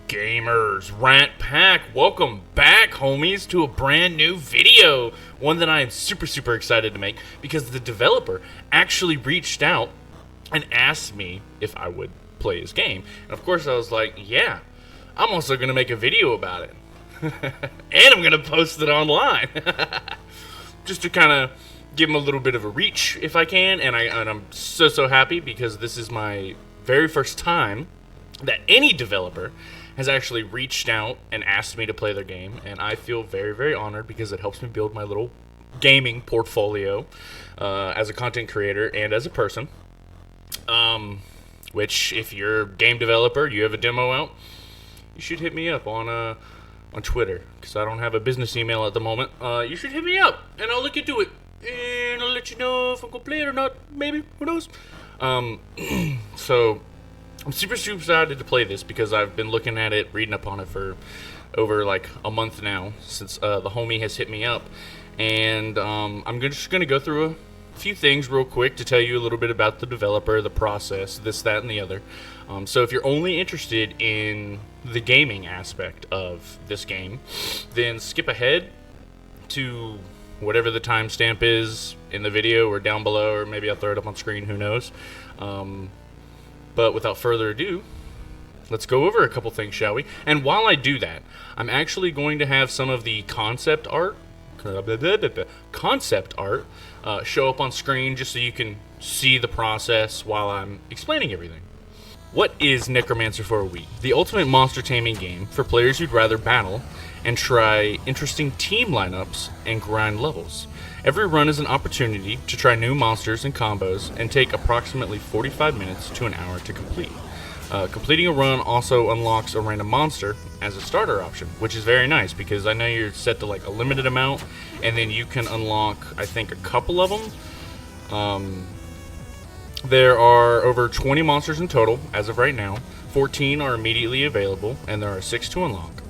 gamers, Rat Pack, welcome back, homies, to a brand new video. One that I am super excited to make because the developer actually reached out and asked me if I would play his game. And of course I was like, yeah, I'm also going to make a video about it. And I'm going to post it online. Just to kind of give him a little bit of a reach if I can. And I'm so happy because this is my very first time that any developer has actually reached out and asked me to play their game, and I feel very honored because it helps me build my little gaming portfolio as a content creator and as a person. Which, if you're a game developer, you have a demo out, you should hit me up on Twitter, because I don't have a business email at the moment. You should hit me up, and I'll look into it, and I'll let you know if I'm gonna play it or not. Maybe, who knows? So I'm super excited to play this because I've been looking at it, reading up on it for over like a month now since the homie has hit me up, and I'm just gonna go through a few things real quick to tell you a little bit about the developer, the process, this, that, and the other. So if you're only interested in the gaming aspect of this game, then skip ahead to whatever the timestamp is in the video or down below, or maybe I'll throw it up on screen, who knows. But without further ado, let's go over a couple things, shall we? And while I do that, I'm actually going to have some of the concept art show up on screen just so you can see the process while I'm explaining everything. What is Necromancer for a Week? The ultimate monster taming game for players who'd rather battle and try interesting team lineups and grind levels. Every run is an opportunity to try new monsters and combos and take approximately 45 minutes to an hour to complete. Completing a run also unlocks a random monster as a starter option, which is very nice because I know you're set to like a limited amount, and then you can unlock, I think, a couple of them. There are over 20 monsters in total as of right now. 14 are immediately available, and there are 6 to unlock.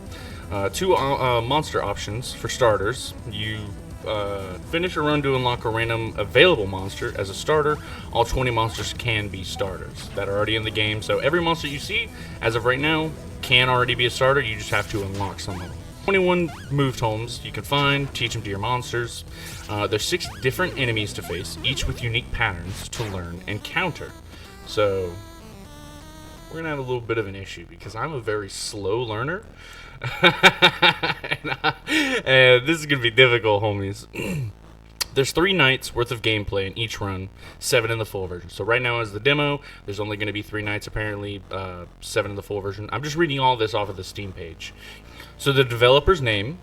2 monster options for starters. You finish a run to unlock a random available monster as a starter. All 20 monsters can be starters that are already in the game, so every monster you see as of right now can already be a starter. You just have to unlock some of them. 21 move tomes you can find, teach them to your monsters. There's 6 different enemies to face, each with unique patterns to learn and counter. So we're gonna have a little bit of an issue because I'm a very slow learner. and this is gonna be difficult, homies. There's 3 nights worth of gameplay in each run, 7 in the full version. So right now as the demo, there's only gonna be 3 nights apparently, 7 in the full version. I'm just reading all this off of the Steam page. So the developer's name,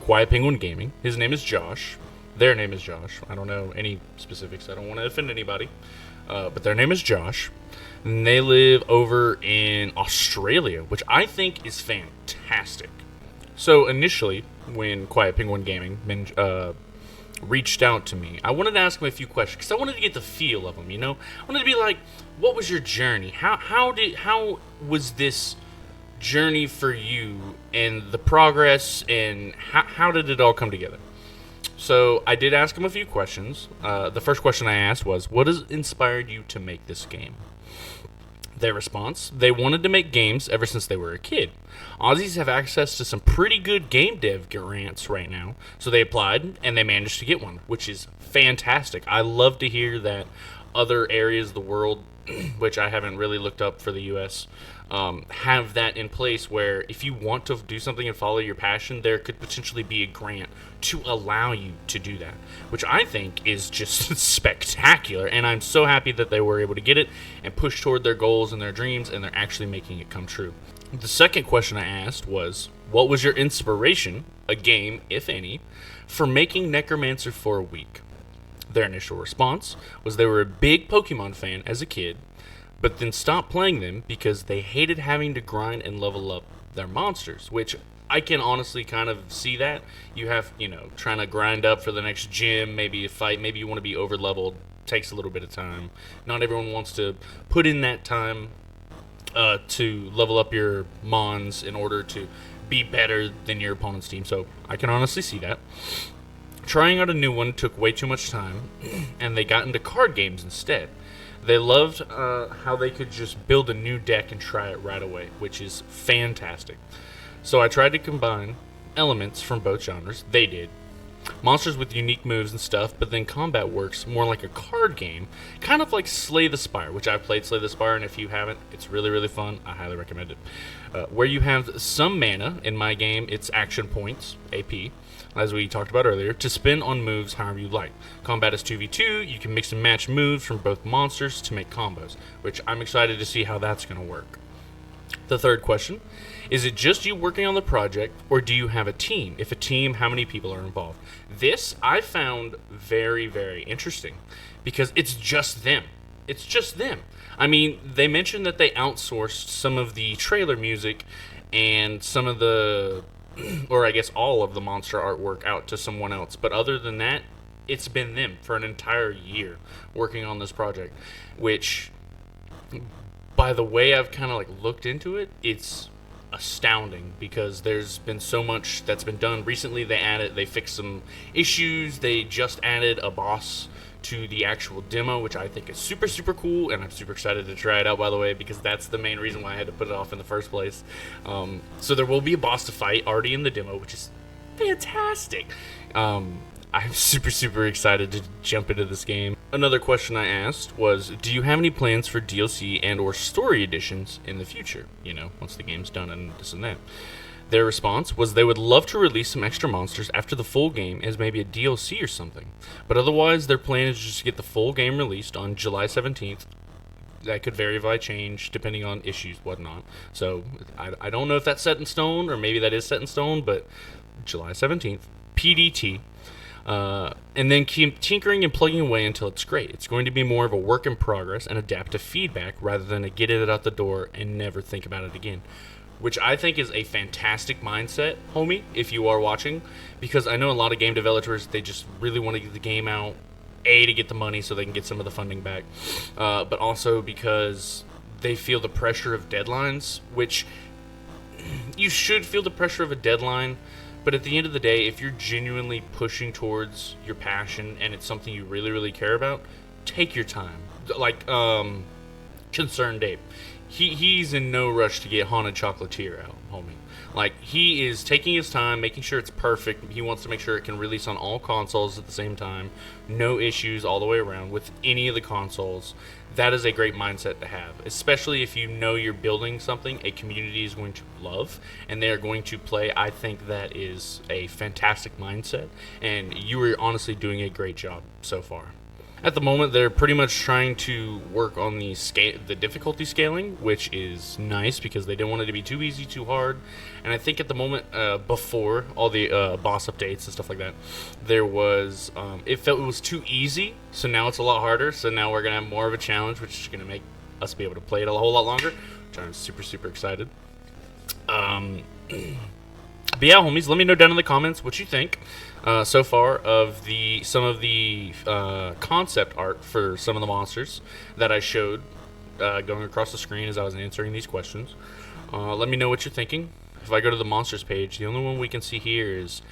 QuietPenguinGaming. His name is Josh. Their name is Josh. I don't know any specifics. I don't want to offend anybody. But their name is Josh. And they live over in Australia, which I think is fantastic. So initially, when QuietPenguinGaming reached out to me, I wanted to ask him a few questions because I wanted to get the feel of him. You know, I wanted to be like, what was your journey? How was this journey for you, and the progress, and how did it all come together? So I did ask him a few questions. The first question I asked was, what has inspired you to make this game? Their response: they wanted to make games ever since they were a kid. Aussies have access to some pretty good game dev grants right now, so they applied and they managed to get one, which is fantastic. I love to hear that other areas of the world, which I haven't really looked up for the US, have that in place where if you want to do something and follow your passion, there could potentially be a grant to allow you to do that, which I think is just spectacular. And I'm so happy that they were able to get it and push toward their goals and their dreams, and they're actually making it come true. The second question I asked was, what was your inspiration, a game, if any, for making Necromancer for a Week? Their initial response was they were a big Pokemon fan as a kid, but then stopped playing them because they hated having to grind and level up their monsters, which I can honestly kind of see that. You have, trying to grind up for the next gym, maybe a fight, maybe you want to be over leveled, takes a little bit of time. Not everyone wants to put in that time to level up your mons in order to be better than your opponent's team, so I can honestly see that. Trying out a new one took way too much time, and they got into card games instead. They loved how they could just build a new deck and try it right away, which is fantastic. So I tried to combine elements from both genres. They did. Monsters with unique moves and stuff, but then combat works more like a card game, kind of like Slay the Spire, which I've played Slay the Spire, and if you haven't, it's really, really fun. I highly recommend it. Where you have some mana. In my game, it's action points, AP, as we talked about earlier, to spend on moves however you like. Combat is 2v2. You can mix and match moves from both monsters to make combos, which I'm excited to see how that's going to work. The third question, is it just you working on the project, or do you have a team? If a team, how many people are involved? This I found very, very interesting, because it's just them. It's just them. I mean, they mentioned that they outsourced some of the trailer music and some of the, or I guess all of the monster artwork out to someone else. But other than that, it's been them for an entire year working on this project, which, by the way I've kind of like looked into it, it's astounding, because there's been so much that's been done recently. They fixed some issues. They just added a boss to the actual demo, which I think is super, super cool, and I'm super excited to try it out, by the way, because that's the main reason why I had to put it off in the first place. So there will be a boss to fight already in the demo, which is fantastic. I'm super, super excited to jump into this game. Another question I asked was, do you have any plans for DLC and or story editions in the future? You know, once the game's done and this and that. Their response was they would love to release some extra monsters after the full game as maybe a DLC or something. But otherwise, their plan is just to get the full game released on July 17th. That could vary by change depending on issues, whatnot. So I don't know if that's set in stone, or maybe that is set in stone, but July 17th, PDT. And then keep tinkering and plugging away until it's great. It's going to be more of a work in progress and adapt to feedback rather than a get it out the door and never think about it again. Which I think is a fantastic mindset, homie, if you are watching. Because I know a lot of game developers, they just really want to get the game out, A, to get the money so they can get some of the funding back, but also because they feel the pressure of deadlines, which you should feel the pressure of a deadline. But at the end of the day, if you're genuinely pushing towards your passion and it's something you really, really care about, take your time. Like, Concerned Dave. He's in no rush to get Haunted Chocolatier out, homie. Like, he is taking his time, making sure it's perfect. He wants to make sure it can release on all consoles at the same time. No issues all the way around with any of the consoles. That is a great mindset to have, especially if you know you're building something a community is going to love and they are going to play. I think that is a fantastic mindset, and you are honestly doing a great job so far. At the moment, they're pretty much trying to work on the difficulty scaling, which is nice because they didn't want it to be too easy, too hard. And I think at the moment, before all the boss updates and stuff like that, there was it felt it was too easy. So now it's a lot harder. So now we're gonna have more of a challenge, which is gonna make us be able to play it a whole lot longer. Which I'm super, super excited. But yeah, homies, let me know down in the comments what you think so far of some of the concept art for some of the monsters that I showed going across the screen as I was answering these questions. Let me know what you're thinking. If I go to the monsters page, the only one we can see here is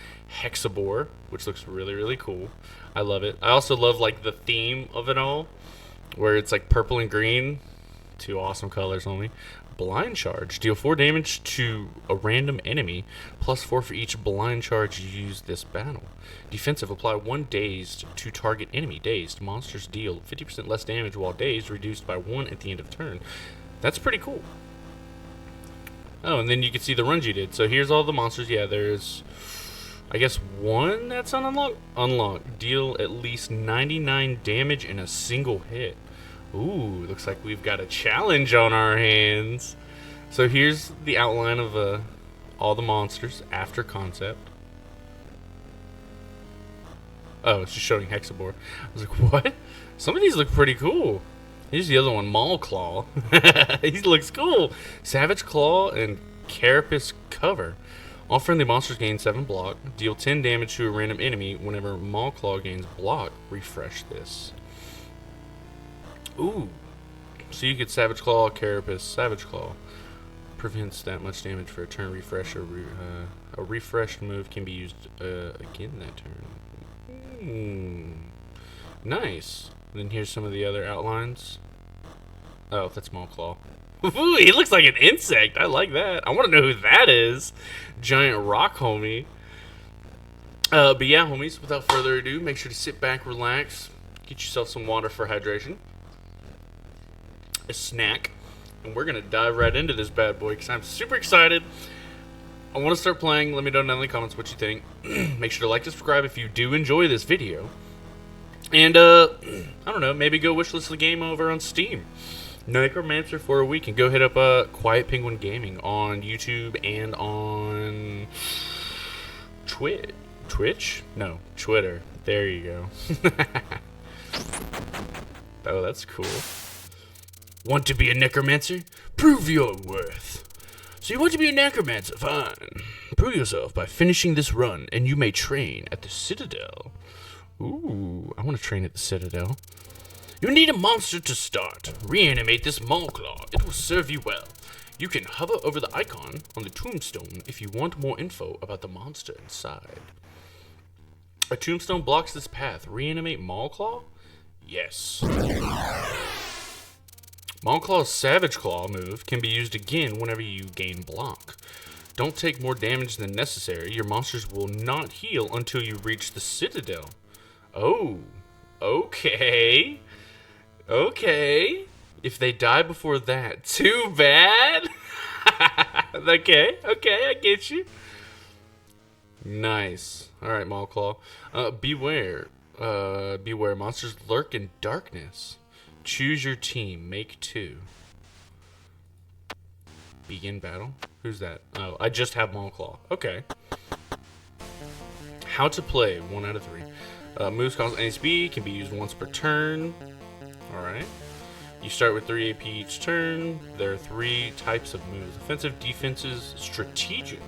FISHBOWL, which looks really, really cool. I love it. I also love like the theme of it all, where it's like purple and green. Two awesome colors only. Blind Charge. Deal 4 damage to a random enemy, plus 4 for each blind charge you use this battle. Defensive. Apply 1 dazed to target enemy. Dazed. Monsters deal 50% less damage while dazed, reduced by 1 at the end of turn. That's pretty cool. Oh, and then you can see the runs you did. So here's all the monsters. Yeah, there's, I guess, 1 that's unlocked. Unlocked. Deal at least 99 damage in a single hit. Ooh, looks like we've got a challenge on our hands. So here's the outline of all the monsters after concept. Oh, it's just showing FISHBOWL. I was like, what? Some of these look pretty cool. Here's the other one, Maul Claw. He looks cool. Savage Claw and Carapace Cover. All friendly monsters gain 7 block. Deal 10 damage to a random enemy whenever Maul Claw gains block. Refresh this. Ooh. So you get Savage Claw, Carapace, Savage Claw. Prevents that much damage for a turn refresh. A refreshed move can be used again that turn. Nice. Then here's some of the other outlines. Oh, that's Maulclaw. Ooh, he looks like an insect. I like that. I want to know who that is. Giant rock homie. But yeah, homies, without further ado, make sure to sit back, relax, get yourself some water for hydration, a snack, and we're going to dive right into this bad boy because I'm super excited. I want to start playing. Let me know down in the comments what you think. Make sure to like and subscribe if you do enjoy this video. And, I don't know, maybe go wishlist the game over on Steam. Necromancer for a week, and go hit up QuietPenguinGaming on YouTube and on Twitch? No, Twitter. There you go. Oh, that's cool. Want to be a necromancer? Prove your worth. So you want to be a necromancer? Fine. Prove yourself by finishing this run, and you may train at the Citadel. Ooh, I want to train at the Citadel. You need a monster to start. Reanimate this Maulclaw. It will serve you well. You can hover over the icon on the tombstone if you want more info about the monster inside. A tombstone blocks this path. Reanimate Maulclaw? Yes. Maulclaw's Savage Claw move can be used again whenever you gain block. Don't take more damage than necessary. Your monsters will not heal until you reach the Citadel. Oh, okay. Okay. If they die before that, too bad. Okay, I get you. Nice. Alright, Maulclaw. Beware. Beware, monsters lurk in darkness. Choose your team. Make 2. Begin battle. Who's that? Oh, I just have Maulclaw. Okay. How to play. 1 out of 3. Moves cost any speed. Can be used once per turn. Alright. You start with 3 AP each turn. There are 3 types of moves. Offensive, defenses, strategic.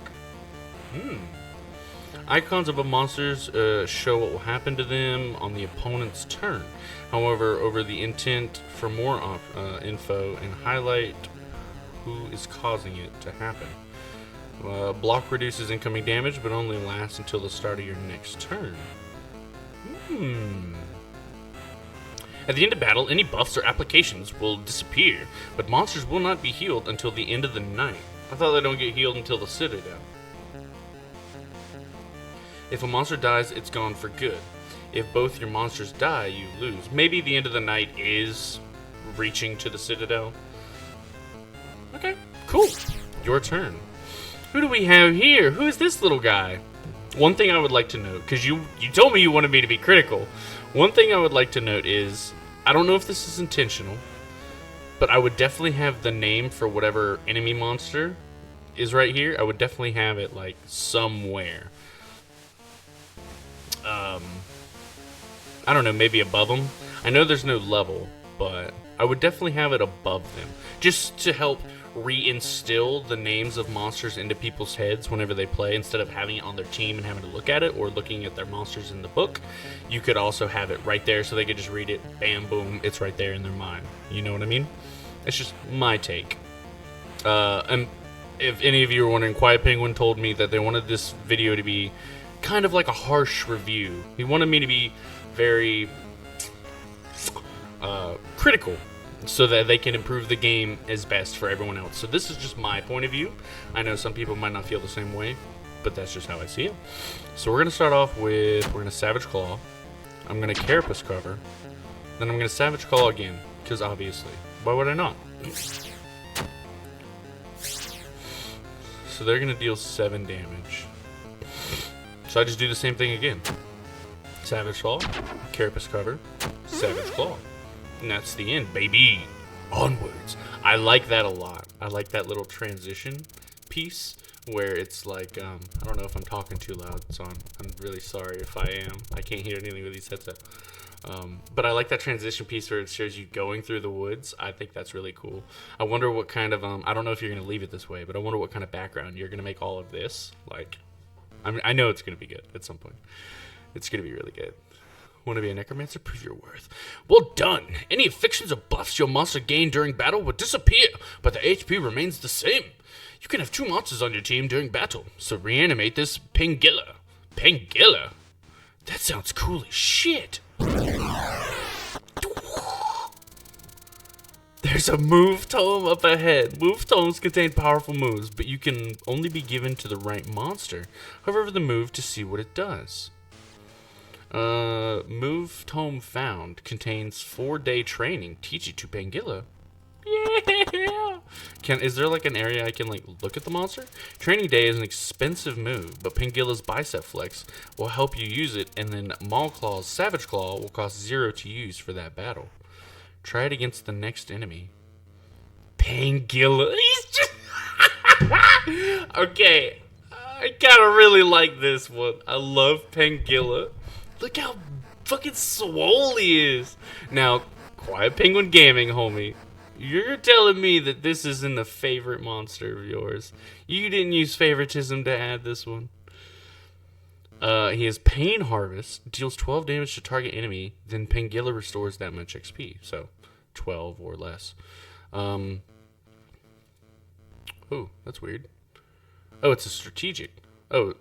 Icons of monsters show what will happen to them on the opponent's turn. However, over the intent for more info and highlight who is causing it to happen. Block reduces incoming damage, but only lasts until the start of your next turn. At the end of battle, any buffs or applications will disappear, but monsters will not be healed until the end of the night. I thought they don't get healed until the Citadel. If a monster dies, it's gone for good. If both your monsters die, you lose. Maybe the end of the night is reaching to the Citadel. Okay, cool. Your turn. Who do we have here? Who is this little guy? One thing I would like to note, because you told me you wanted me to be critical. One thing I would like to note is, I don't know if this is intentional, but I would definitely have the name for whatever enemy monster is right here. I would definitely have it, like, somewhere. I don't know, maybe above them. I know there's no level, but I would definitely have it above them. Just to help reinstill the names of monsters into people's heads whenever they play, instead of having it on their team and having to look at it or looking at their monsters in the book. You could also have it right there so they could just read it, bam, boom, it's right there in their mind. You know what I mean? It's just my take. And if any of you are wondering, Quiet Penguin told me that they wanted this video to be kind of like a harsh review. He wanted me to be very critical so that they can improve the game as best for everyone else. So this is just my point of view. I know some people might not feel the same way, but that's just how I see it. So we're going to start off with, we're going to Savage Claw. I'm going to Carapace Cover. Then I'm going to Savage Claw again, because obviously. Why would I not? So they're going to deal 7 damage. So I just do the same thing again. Savage Claw, Carapace Cover, Savage Claw. And that's the end, baby. Onwards. I like that a lot. I like that little transition piece where it's like, I don't know if I'm talking too loud, so I'm really sorry if I am. I can't hear anything with these headsets. But I like that transition piece where it shows you going through the woods. I think that's really cool. I wonder what kind of, I don't know if you're going to leave it this way, but I wonder what kind of background you're going to make all of this. Like, I know it's going to be good at some point. It's going to be really good. Want to be a necromancer? Prove your worth. Well done. Any afflictions or buffs your monster gained during battle will disappear, but the HP remains the same. You can have 2 monsters on your team during battle, so reanimate this Pengilla. Pengilla? That sounds cool as shit. There's There's a move tome up ahead. Move tomes contain powerful moves, but you can only be given to the right monster. Hover the move to see what it does. Move tome found contains 4-day training. Teach it to Pangilla. Yeah. Is there like an area I can like look at the monster? Training day is an expensive move, but Pangilla's bicep flex will help you use it, and then Maul Claw's Savage Claw will cost 0 to use for that battle. Try it against the next enemy. Pangilla. He's just okay. I gotta really like this one. I love Pangilla. Look how fucking swole he is. Now, Quiet Penguin Gaming, homie. You're telling me that this isn't a favorite monster of yours. You didn't use favoritism to add this one. He has Pain Harvest. Deals 12 damage to target enemy. Then Pangilla restores that much XP. So, 12 or less. Oh, that's weird. Oh, it's a strategic. Oh,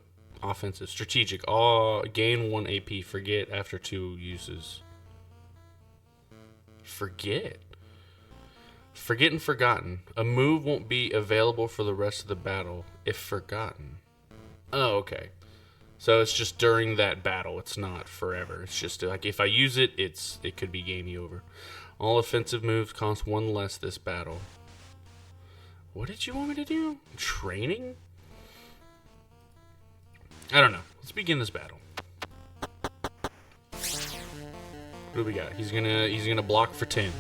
offensive. Strategic. Oh, gain 1 AP. Forget after 2 uses. Forget. Forget and forgotten. A move won't be available for the rest of the battle if forgotten. Oh, okay. So it's just during that battle. It's not forever. It's just like if I use it, it could be game over. All offensive moves cost 1 less this battle. What did you want me to do? Training? I don't know. Let's begin this battle. What do we got? He's gonna block for 10.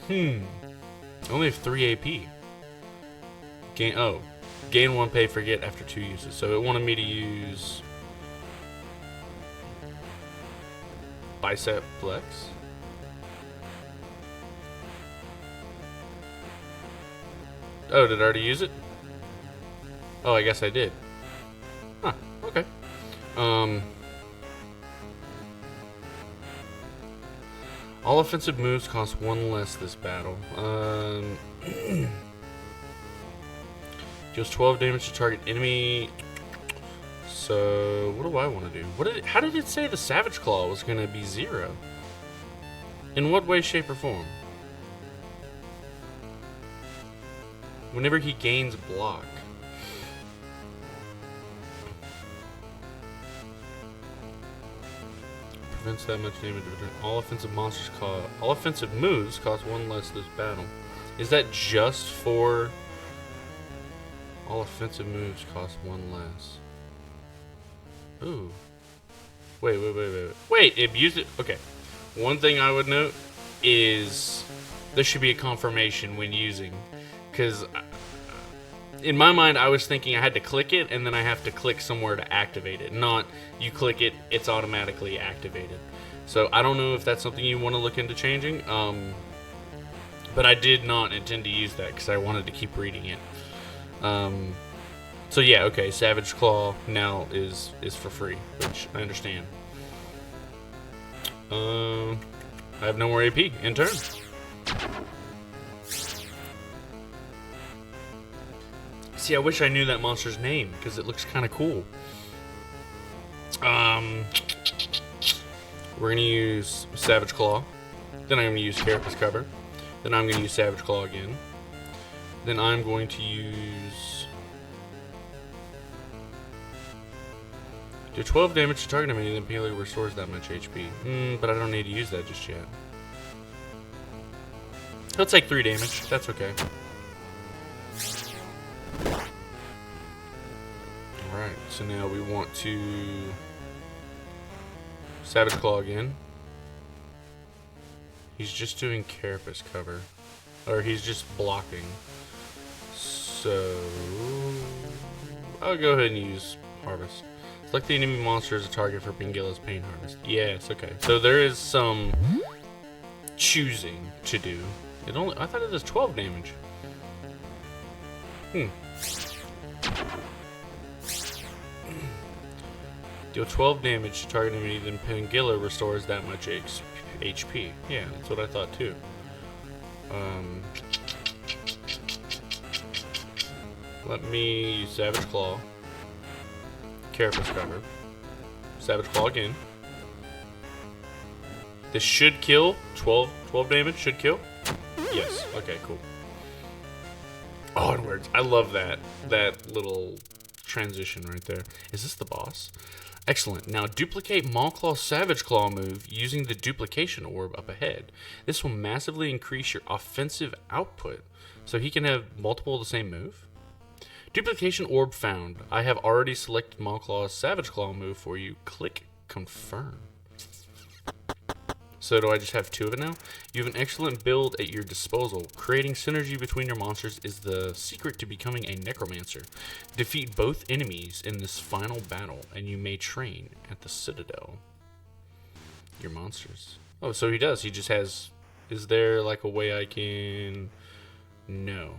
I only have 3 AP. Gain 1 pay forget after 2 uses. So it wanted me to use bicep flex. Oh, did I already use it? Oh, I guess I did. Huh, okay. All offensive moves cost 1 less this battle. Deals 12 damage to target enemy. So, what do I want to do? How did it say the Savage Claw was going to be 0? In what way, shape, or form? Whenever he gains block. Prevents that much damage. All offensive moves cost 1 less this battle. Is that just for all offensive moves cost 1 less? Ooh. Wait. It used it. Okay. One thing I would note is there should be a confirmation when using, because in my mind I was thinking I had to click it and then I have to click somewhere to activate it, not you click it, it's automatically activated. So I don't know if that's something you want to look into changing, but I did not intend to use that because I wanted to keep reading it. So yeah, okay, Savage Claw now is for free, which I understand. I have no more AP in turn. See, I wish I knew that monster's name because it looks kind of cool. We're gonna use Savage Claw. Then I'm gonna use Carapace Cover. Then I'm gonna use Savage Claw again. Then I'm going to use... do 12 damage to target enemy, then Pangilla restores that much HP. But I don't need to use that just yet. He'll take 3 damage. That's okay. Alright, so now we want to... Savage Claw again. He's just doing Carapace Cover. Or he's just blocking. So... I'll go ahead and use Harvest. Select the enemy monster as a target for Pangilla's Pain Harvest. Yes, okay. So there is some choosing to do. I thought it was 12 damage. Deal 12 damage to target enemy, then Pangilla restores that much HP. Yeah, that's what I thought too. Let me use Savage Claw. Carapace Cover. Savage Claw again. This should kill. 12 damage should kill. Yes. Okay, cool. Onwards. I love that little transition right there. Is this the boss? Excellent. Now duplicate Maulclaw's Savage Claw move using the duplication orb up ahead. This will massively increase your offensive output. So he can have multiple of the same move? Duplication orb found. I have already selected Maulclaw's Savage Claw move for you. Click confirm. So do I just have 2 of it now? You have an excellent build at your disposal. Creating synergy between your monsters is the secret to becoming a Necromancer. Defeat both enemies in this final battle, and you may train at the Citadel. Your monsters. Oh, so he does. He just has... Is there like a way I can... No.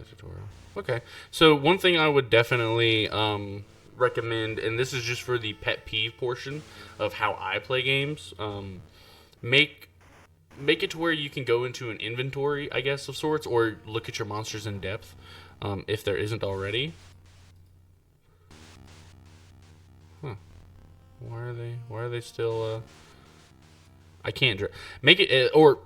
Tutorial. Okay. So one thing I would definitely... recommend, and this is just for the pet peeve portion of how I play games, make it to where you can go into an inventory, I guess, of sorts, or look at your monsters in depth, if there isn't already. Huh. Why are they still, I can't make it, or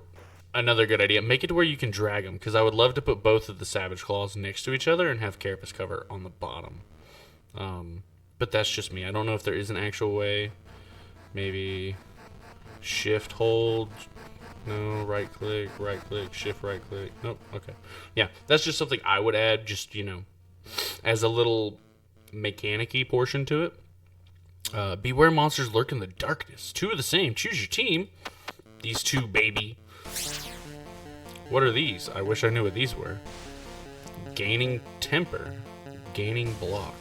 another good idea, make it to where you can drag them, because I would love to put both of the Savage Claws next to each other and have Carapace cover on the bottom. But that's just me. I don't know if there is an actual way. Maybe shift, hold. No, right click, shift, right click. Nope. Okay. Yeah, that's just something I would add, just, you know, as a little mechanic-y portion to it. Beware monsters lurk in the darkness. 2 of the same. Choose your team. These 2, baby. What are these? I wish I knew what these were. Gaining temper. Gaining block.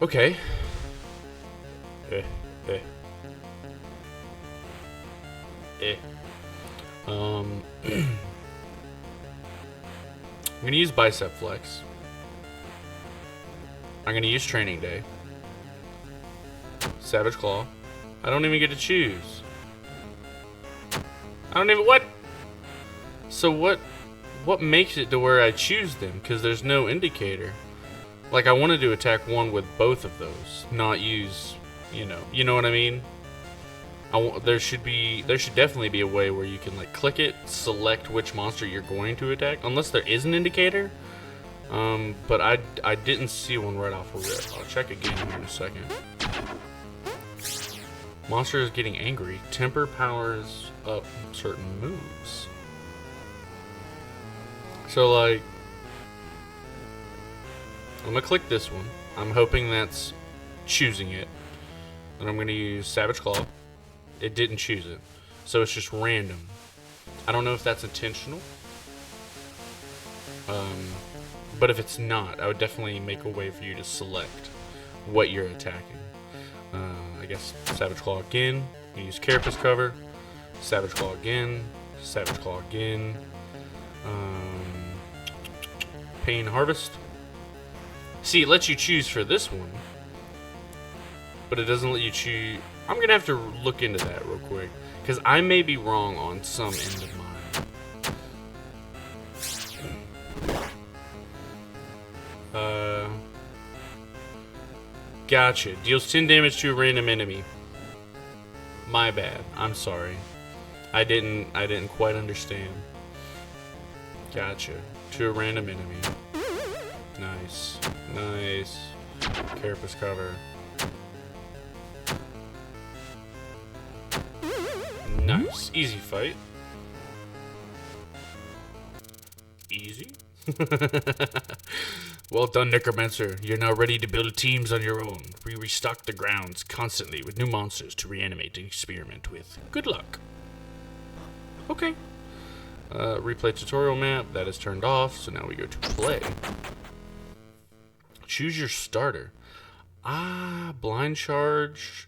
Okay. I'm gonna use bicep flex. I'm gonna use training day. Savage Claw. I don't even get to choose. I don't even... What? So what makes it to where I choose them? Because there's no indicator. Like, I wanted to attack one with both of those, not use, you know what I mean? There should definitely be a way where you can, like, click it, select which monster you're going to attack, unless there is an indicator. But I didn't see one right off the rip. I'll check again here in a second. Monster is getting angry. Temper powers up certain moves. So, like, I'm gonna click this one. I'm hoping that's choosing it. And I'm gonna use Savage Claw. It didn't choose it. So it's just random. I don't know if that's intentional. But if it's not, I would definitely make a way for you to select what you're attacking. I guess Savage Claw again. You use Carapace cover. Savage Claw again. Savage Claw again. Pain Harvest. See, it lets you choose for this one, but it doesn't let you choose. I'm going to have to look into that real quick, because I may be wrong on some end of mine. Gotcha. Deals 10 damage to a random enemy. My bad. I'm sorry. I didn't quite understand. Gotcha. To a random enemy. Nice. Nice. Carapace cover. Nice. Easy fight. Easy? Well done, Necromancer. You're now ready to build teams on your own. We restock the grounds constantly with new monsters to reanimate and experiment with. Good luck. Okay. Replay tutorial map. That is turned off, so now we go to play. Choose your starter. Blind Charge.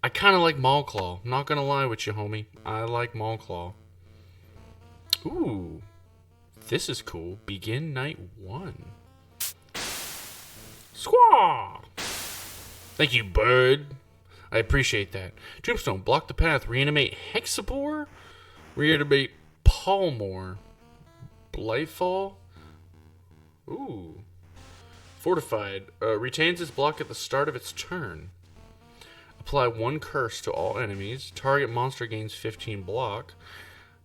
I kind of like Maulclaw. Not gonna lie with you, homie. I like Maulclaw. Ooh. This is cool. Begin night 1. Squaw! Thank you, bird. I appreciate that. Tombstone. Block the path. Reanimate Hexapore. Reanimate Palmore. Blightfall. Ooh. Fortified. Retains its block at the start of its turn. Apply 1 curse to all enemies. Target monster gains 15 block.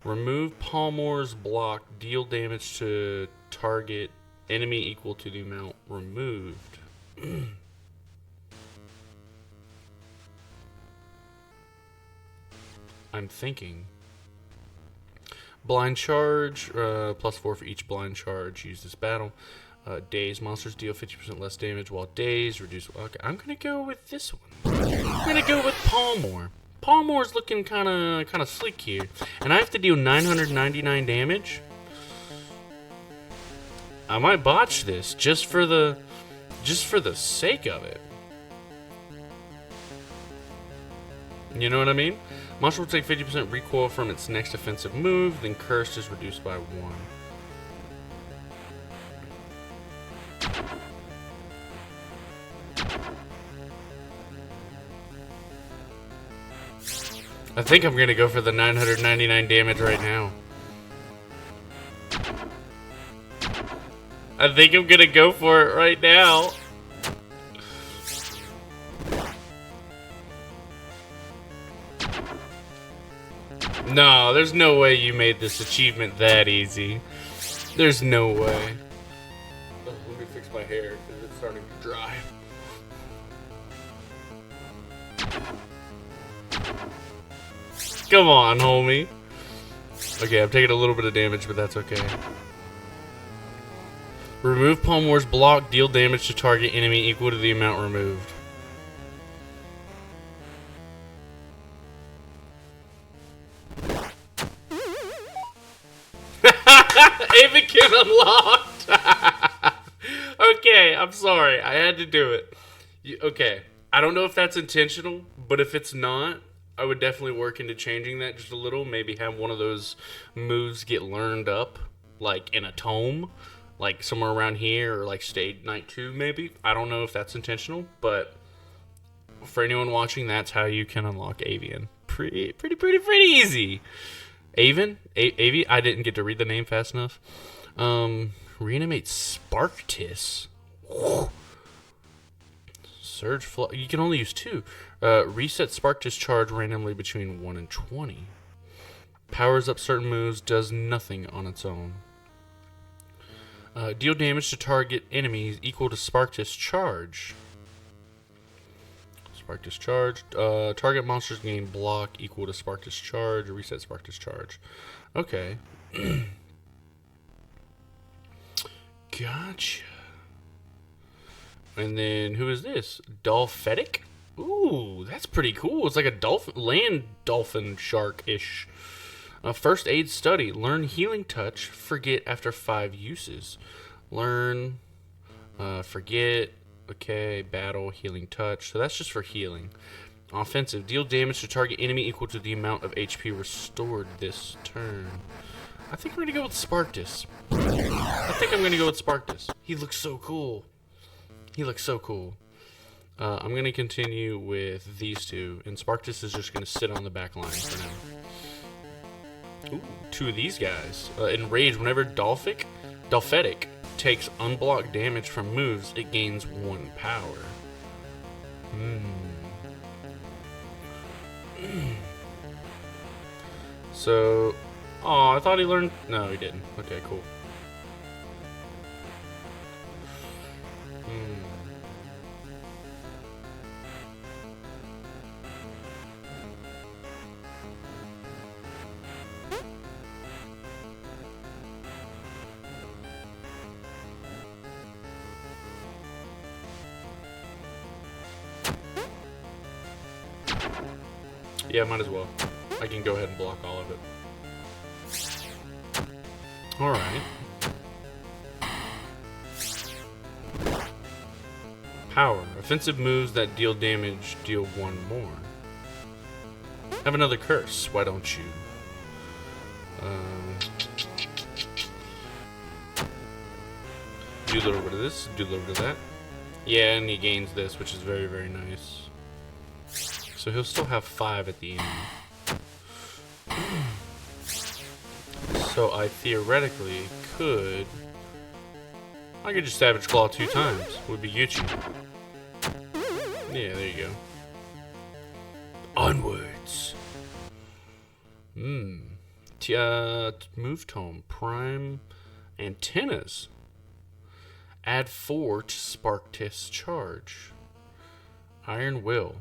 Remove Palmor's block. Deal damage to target enemy equal to the amount removed. I'm thinking. Blind charge, +4 for each blind charge used this battle. Daze monsters deal 50% less damage while dazed. Reduce. Okay, I'm gonna go with this one. I'm gonna go with Palmor. Palmor's looking kind of slick here, and I have to deal 999 damage. I might botch this just for the sake of it. You know what I mean? Monster will take 50% recoil from its next offensive move, then Cursed is reduced by 1. I think I'm gonna go for the 999 damage right now. I think I'm gonna go for it right now. No, there's no way you made this achievement that easy. There's no way. Oh, let me fix my hair because it's starting to dry. Come on, homie. Okay, I'm taking a little bit of damage, but that's okay. Remove Palmor's block. Deal damage to target enemy equal to the amount removed. Avakin unlocked. Okay, I'm sorry. I had to do it. Okay, I don't know if that's intentional, but if it's not, I would definitely work into changing that just a little. Maybe have one of those moves get learned up, like in a tome, like somewhere around here, or like stage night 2, maybe. I don't know if that's intentional, but for anyone watching, that's how you can unlock Avian. Pretty easy. Avon? Avi? I didn't get to read the name fast enough. Reanimate Sparktis. Surge flow. You can only use 2. Reset Sparktis charge randomly between 1 and 20. Powers up certain moves. Does nothing on its own. Deal damage to target enemies equal to Sparktis charge. Sparktis charge. Target monsters gain block equal to Sparktis charge. Reset Sparktis charge. Okay. Gotcha. And then who is this? Dolphetic? Ooh, that's pretty cool. It's like a dolphin, land dolphin shark-ish. First aid study. Learn healing touch. Forget after 5 uses. Learn. Forget. Okay, battle, healing touch. So that's just for healing. Offensive. Deal damage to target enemy equal to the amount of HP restored this turn. I think we're going to go with Sparktis. He looks so cool. I'm going to continue with these two. And Sparktis is just going to sit on the back line for now. Ooh, 2 of these guys. Enraged. Whenever Dolphetic takes unblocked damage from moves, it gains 1 power. So, oh, I thought he learned. No, he didn't. Okay, cool. Yeah, might as well. I can go ahead and block all of it. Alright. Power. Offensive moves that deal damage deal 1 more. Have another curse, why don't you? Do a little bit of this, do a little bit of that. Yeah, and he gains this, which is very, very nice. So he'll still have 5 at the end. So I theoretically could... I could just Savage Claw 2 times. Would be Gucci. Yeah, there you go. Onwards. Move tome. Prime antennas. Add 4 to spark test charge. Iron Will.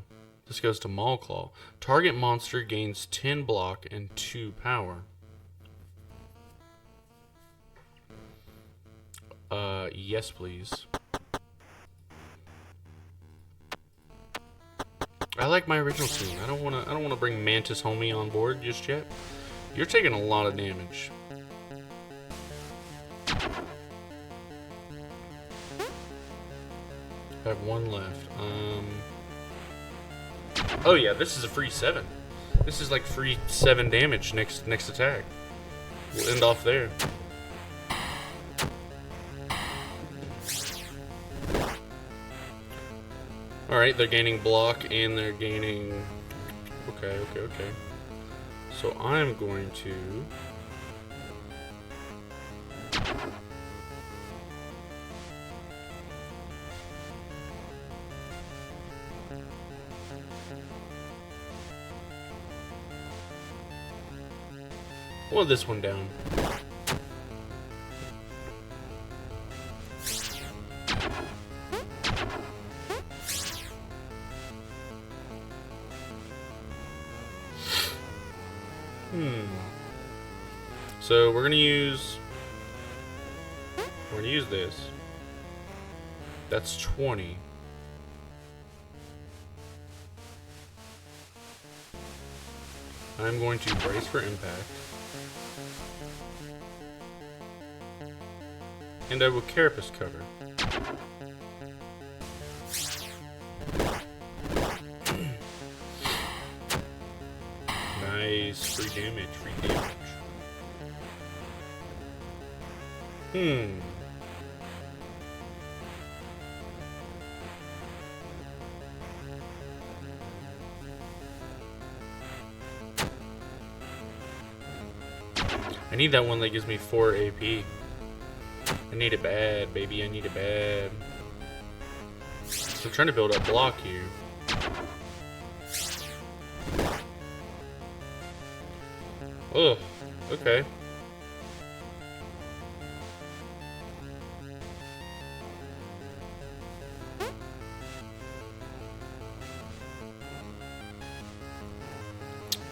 This goes to Maulclaw. Target monster gains 10 block and 2 power. Yes, please. I like my original team. I don't wanna bring Mantis Homie on board just yet. You're taking a lot of damage. I have 1 left. Oh yeah, this is a free 7. This is like free 7 damage next attack. We'll end off there. Alright, they're gaining block and they're gaining... Okay. So I'm going to... Well, this one down. So we're gonna use this. That's 20. I'm going to brace for impact. And I will carapace cover. Nice. Free damage. I need that one that gives me 4 AP. I need it bad, baby. I need it bad. So I'm trying to build up block here. Ugh. Okay.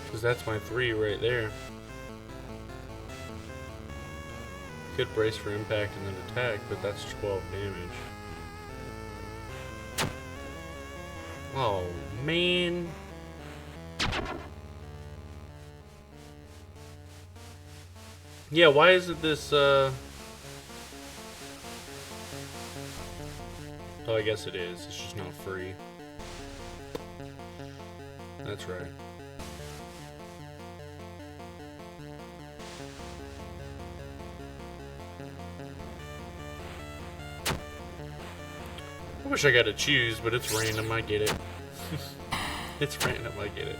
Because that's my 3 right there. Could brace for impact and then attack, but that's 12 damage. Oh, man. Yeah, why isn't this, Oh, I guess it is. It's just not free. That's right. I wish I got to choose, but it's random, I get it. It's random, I get it.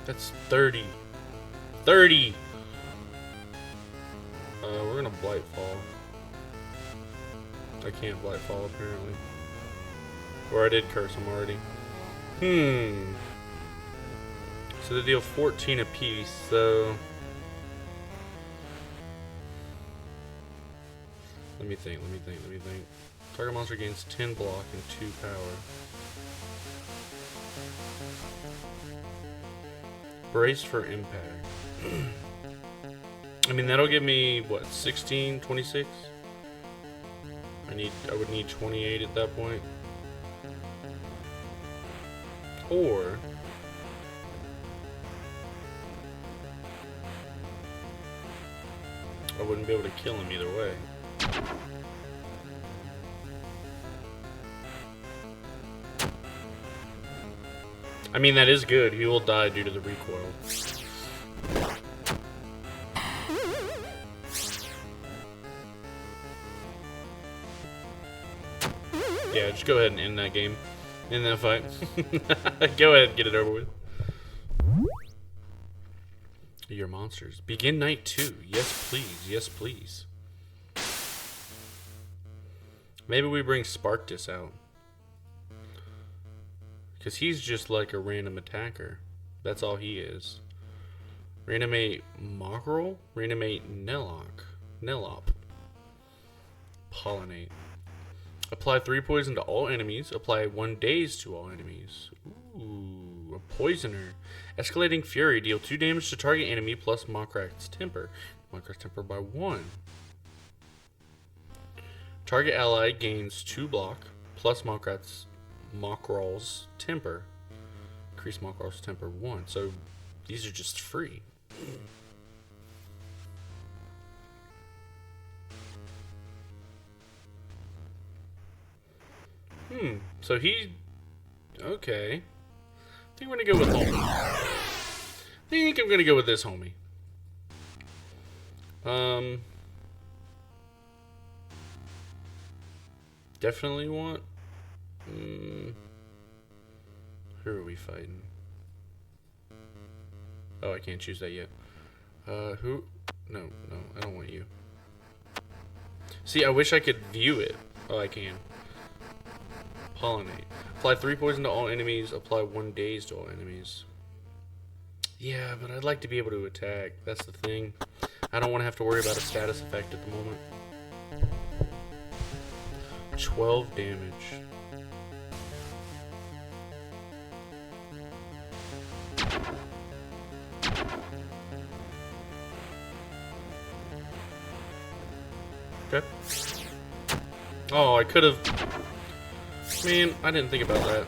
That's 30. 30! We're gonna Blight Fall. I can't Blight Fall, apparently. Or I did curse him already. So they deal 14 apiece, so... Let me think. Target monster gains 10 block and 2 power. Brace for impact. I mean, that'll give me, what, 16, 26? I would need 28 at that point. Or... I wouldn't be able to kill him either way. I mean, that is good. He will die due to the recoil. Yeah, just go ahead and end that game. End that fight. Go ahead and get it over with. Your monsters. Begin night 2. Yes, please. Yes, please. Maybe we bring Sparktus out. Because he's just like a random attacker. That's all he is. Reanimate Mogrel? Reanimate Nelop. Pollinate. Apply 3 poison to all enemies. Apply 1 daze to all enemies. Ooh, a poisoner. Escalating Fury. Deal 2 damage to target enemy plus Mokrak's Temper. Mokrak's Temper by 1. Target ally gains 2 block plus Mokral's Temper. Increase Mokral's Temper 1. So these are just free. So he... Okay. I think we're gonna go with homie. I think I'm gonna go with this homie. Definitely want... Who are we fighting? Oh, I can't choose that yet. Who? No, I don't want you. See, I wish I could view it. Oh, I can. Pollinate. Apply 3 poison to all enemies. Apply 1 daze to all enemies. Yeah, but I'd like to be able to attack. That's the thing. I don't want to have to worry about a status effect at the moment. 12 damage. Okay. Oh, I could have... Man, I didn't think about that.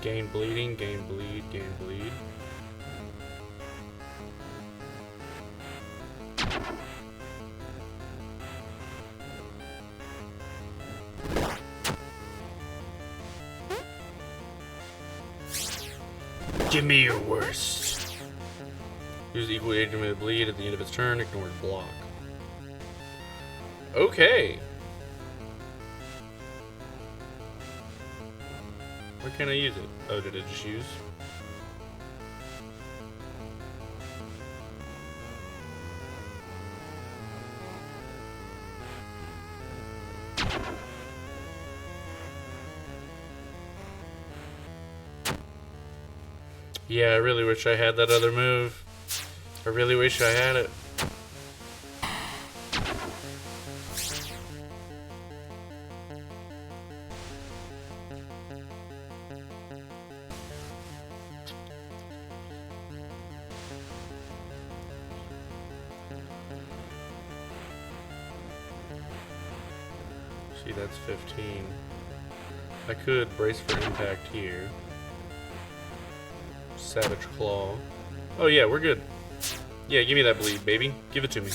Gain bleeding, gain bleed, gain bleed. Give me your worst. Use equal agent of bleed at the end of its turn, ignores block. Okay. Why can't I use it? Oh, did it just use? Yeah, I really wish I had that other move. I really wish I had it. See, that's 15. I could brace for impact here. Savage Claw. Oh yeah, we're good. Yeah, give me that bleed, baby. Give it to me.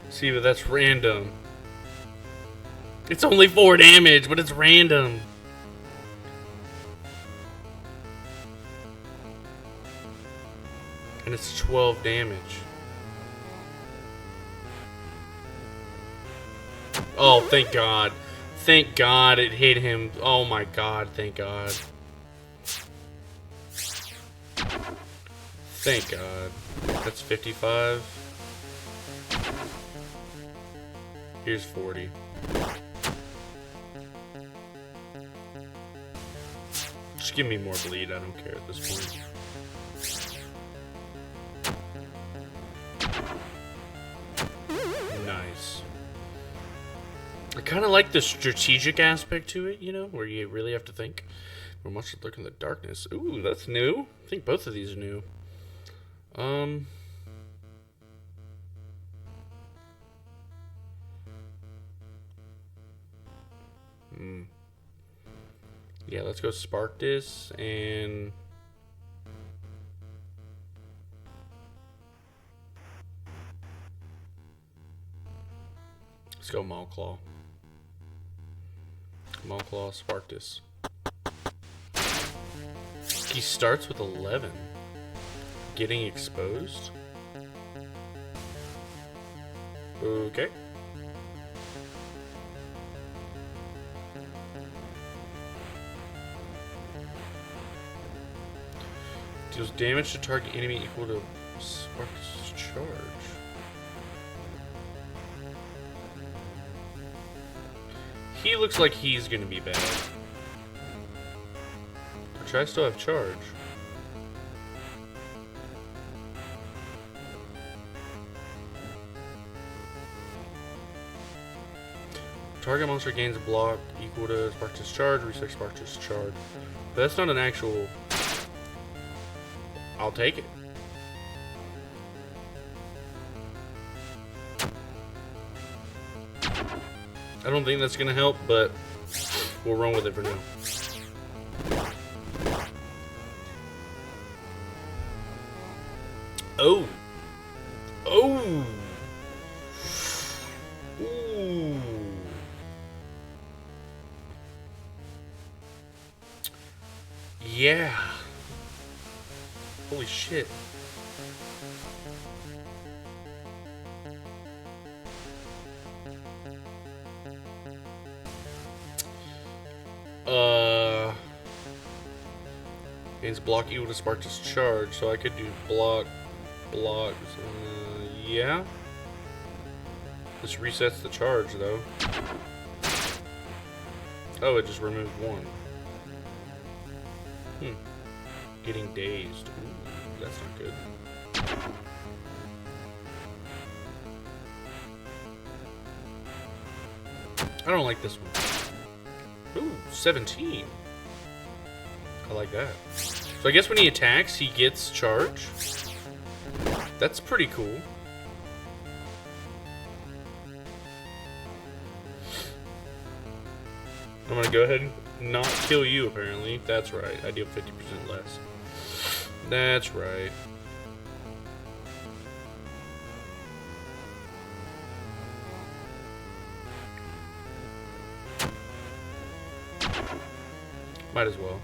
See, but that's random. It's only 4 damage, but it's random. And it's 12 damage. Oh, thank God. Thank God it hit him. Oh my God, thank God. Thank God. That's 55. Here's 40. Just give me more bleed, I don't care at this point. Nice. I kind of like the strategic aspect to it, you know, where you really have to think. We're much lurk in the darkness. Ooh, that's new. I think both of these are new. Yeah, let's go spark this and let's go Maulclaw. Maulclaw, spark this. He starts with 11. Getting exposed. Okay. Deals damage to target enemy equal to Spark's charge. He looks like he's gonna be bad. Which I still have charge. Target monster gains a block equal to Spark's charge, resets Spark's charge. But that's not an actual... I'll take it. I don't think that's gonna help, but we'll run with it for now. Oh! Oh! Ooh! Yeah! Holy shit. Gains block equal to Spark's charge, so I could do block. Yeah. This resets the charge, though. Oh, it just removed one. Getting dazed. Ooh, that's not good. I don't like this one. Ooh, 17. I like that. So I guess when he attacks, he gets charge. That's pretty cool. I'm gonna go ahead and not kill you, apparently. That's right. I deal 50% less. That's right. Might as well.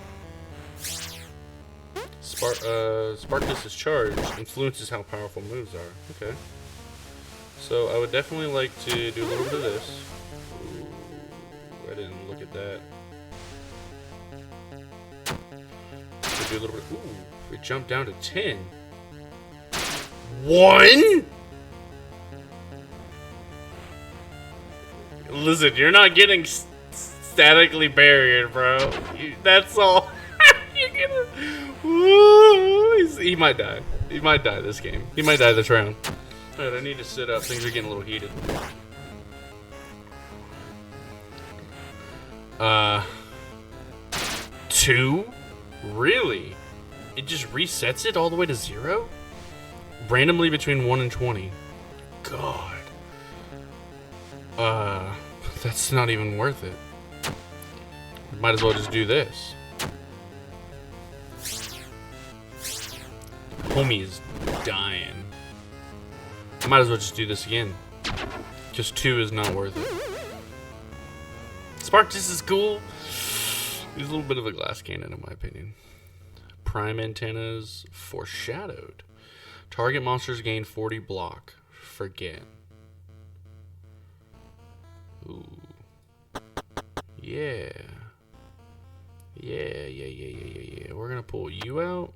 Sparkus' charge influences how powerful moves are. Okay. So I would definitely like to do a little bit of this. Ooh, I didn't look at that. Do a little bit. Ooh, it jumped down to 10. 1? Listen, you're not getting statically buried, bro. That's all. You're gonna. Ooh, he might die. He might die this game. He might die this round. Alright, I need to sit up. Things are getting a little heated. 2? Really? It just resets it all the way to 0? Randomly between 1 and 20. God. That's not even worth it. Might as well just do this. Homie is dying. Might as well just do this again. Just 2 is not worth it. Sparkus is cool. He's a little bit of a glass cannon in my opinion. Prime antennas foreshadowed. Target monsters gain 40 block. Forget. Ooh. Yeah. Yeah. We're gonna pull you out.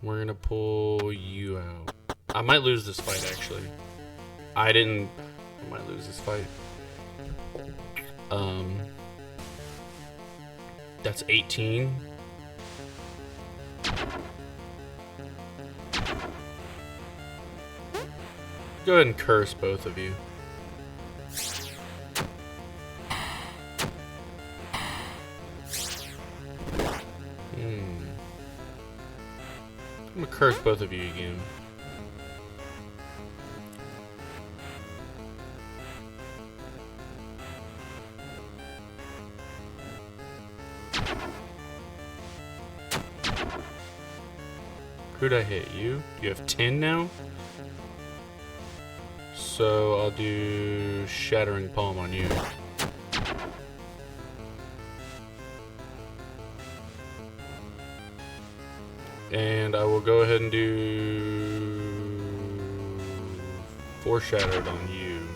We're gonna pull you out. I might lose this fight actually. I might lose this fight. That's 18. Go ahead and curse both of you. I'm gonna curse both of you again. Who'd I hit? You? You have 10 now? So I'll do Shattering Palm on you. And I will go ahead and do Foreshattered on you.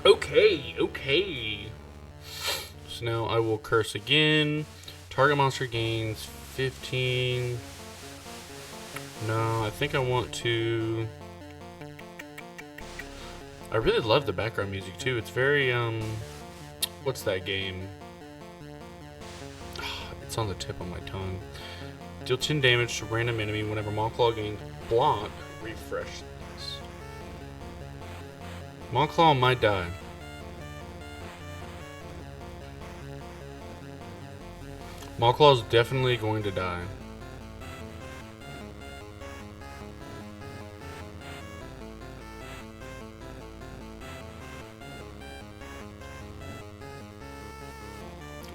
Okay, okay. So now I will curse again. Target monster gains 15. No, I think I want to... I really love the background music too. It's very, what's that game? It's on the tip of my tongue. Deal 10 damage to random enemy whenever Maw gains block. Refresh this. Maw might die. Maw is definitely going to die.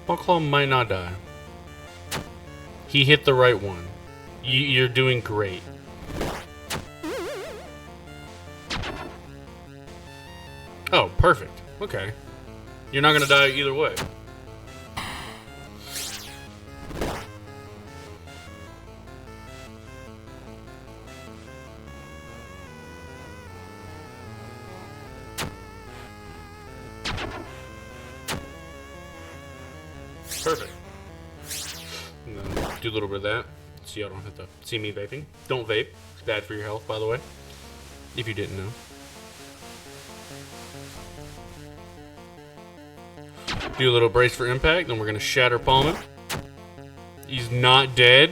Maw might not die. He hit the right one. You're doing great. Oh, perfect. Okay. You're not gonna die either way. Perfect. Do a little bit of that so y'all don't have to see me vaping. Don't vape. It's bad for your health, by the way. If you didn't know. Do a little brace for impact, then we're gonna shatter palm him. He's not dead.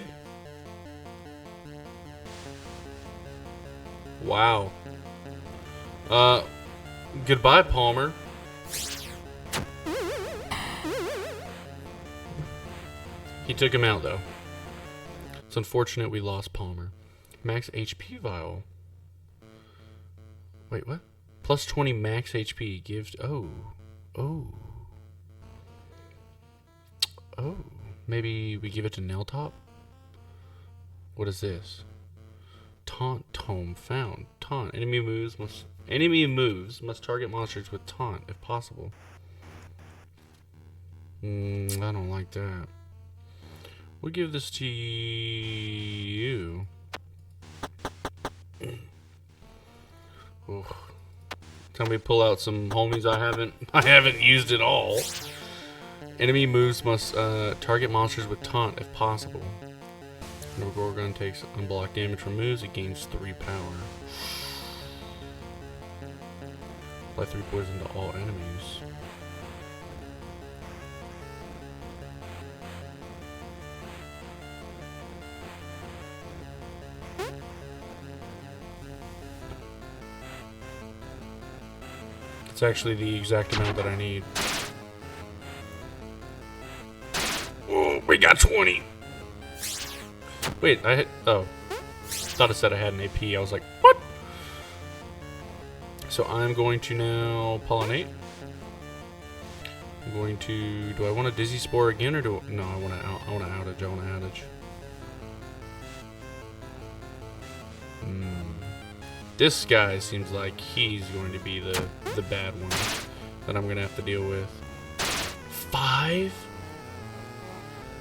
Wow. Goodbye, Palmer. He took him out, though. It's unfortunate we lost Palmer. Max HP vial. Wait, what? Plus 20 max HP gives... Oh. Maybe we give it to Nailtop? What is this? Taunt tome found. Taunt. Enemy moves must target monsters with taunt if possible. I don't like that. We'll give this to you. Tell me to pull out some homies I haven't used at all. Enemy moves must target monsters with taunt if possible. Whenever Gorgon takes unblocked damage from moves, it gains 3 power. Apply 3 poison to all enemies. It's actually the exact amount that I need. Oh, we got 20! Wait, I hit... Oh. Thought it said I had an AP. I was like, what? So I'm going to now pollinate. I'm going to... Do I want a Dizzy Spore again, or do... No, I want to outage. I want to outage. This guy seems like he's going to be the bad one that I'm going to have to deal with. 5?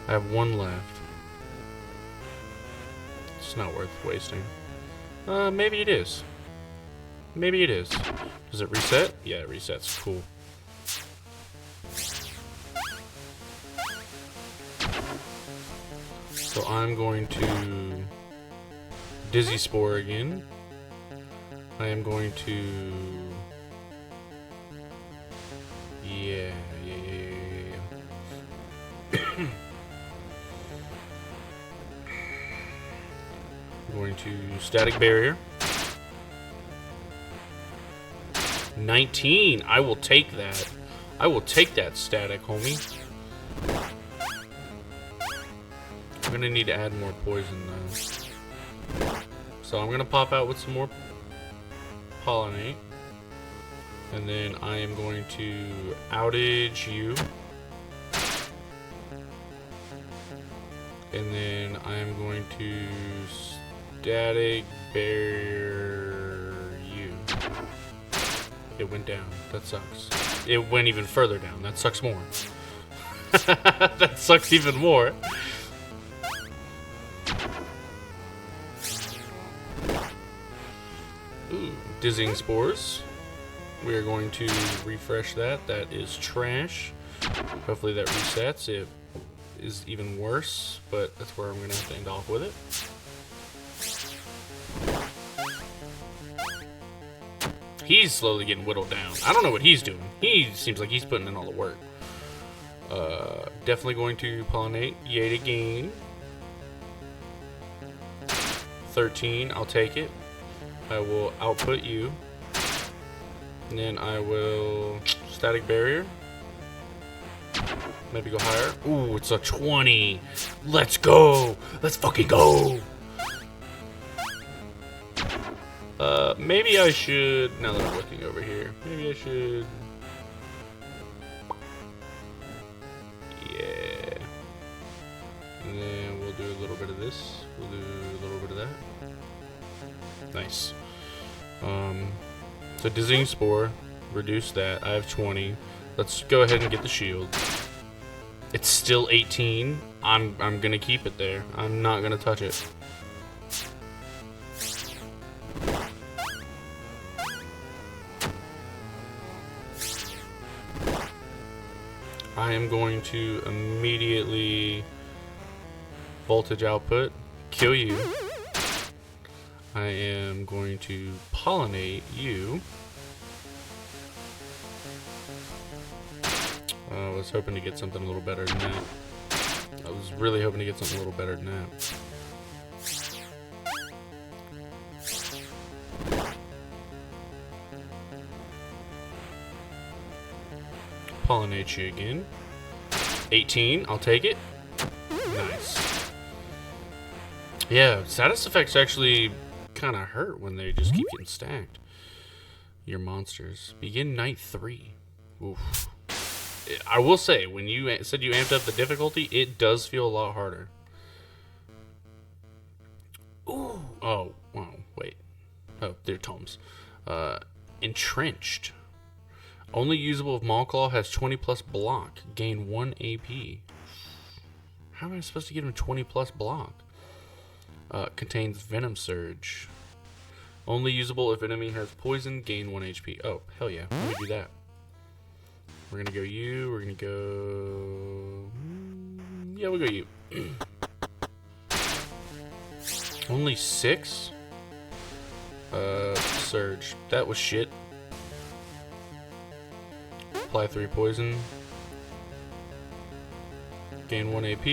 I have 1 left. It's not worth wasting. Maybe it is. Maybe it is. Does it reset? Yeah, it resets. Cool. So I'm going to Dizzy Spore again. I am going to... Yeah. I'm going to Static Barrier. 19! I will take that. I will take that static, homie. I'm gonna need to add more poison, though. So I'm gonna pop out with some more Pollinate. And then I am going to outage you. And then I am going to static barrier you. It went down. That sucks. It went even further down. That sucks more. That sucks even more. Ooh, dizzying spores. We are going to refresh that. That is trash. Hopefully that resets. It is even worse, but that's where I'm going to have to end off with it. He's slowly getting whittled down. I don't know what he's doing. He seems like he's putting in all the work. Definitely going to pollinate yet again. 13, I'll take it. I will output you. And then I will static barrier. Maybe go higher. Ooh, it's a 20. Let's go. Let's fucking go. Maybe I should, now that I'm looking over here, maybe I should, yeah. And then we'll do a little bit of this. We'll do a little bit of that. Nice. So dizzying spore, reduce that. I have 20. Let's go ahead and get the shield. It's still 18. I'm gonna keep it there. I'm not gonna touch it. I am going to immediately voltage output, kill you. I am going to pollinate you. I was hoping to get something a little better than that. I was really hoping to get something a little better than that. Pollinate you again. 18, I'll take it. Nice. Yeah, status effects actually kind of hurt when they just keep getting stacked. Your monsters. Begin night 3. Oof. I will say, when you said you amped up the difficulty, it does feel a lot harder. Ooh. Oh, wow, wait. Oh, they're tomes. Entrenched. Only usable if Maulclaw has 20 plus block. Gain 1 AP. How am I supposed to get him 20 plus block? Contains Venom Surge. Only usable if enemy has poison. Gain 1 HP. Oh, hell yeah. Let me do that. We're gonna go you. We're gonna go... Yeah, we'll go you. Only 6? Surge. That was shit. Apply 3 poison. Gain 1 AP.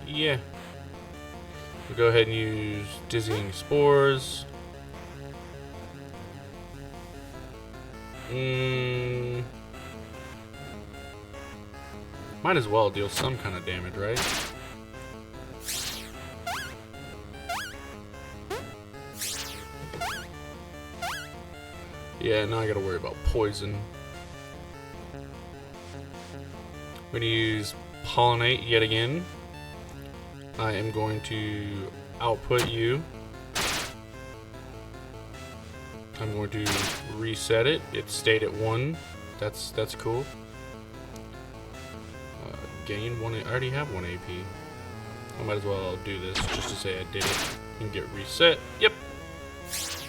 Yeah. We'll go ahead and use dizzying spores. Might as well deal some kind of damage, right? Yeah, now I gotta worry about poison. I'm gonna use pollinate yet again. I am going to output you. I'm going to reset it. It stayed at 1. That's cool. Gain 1. I already have 1 AP. I might as well do this just to say I did it. And get reset. Yep.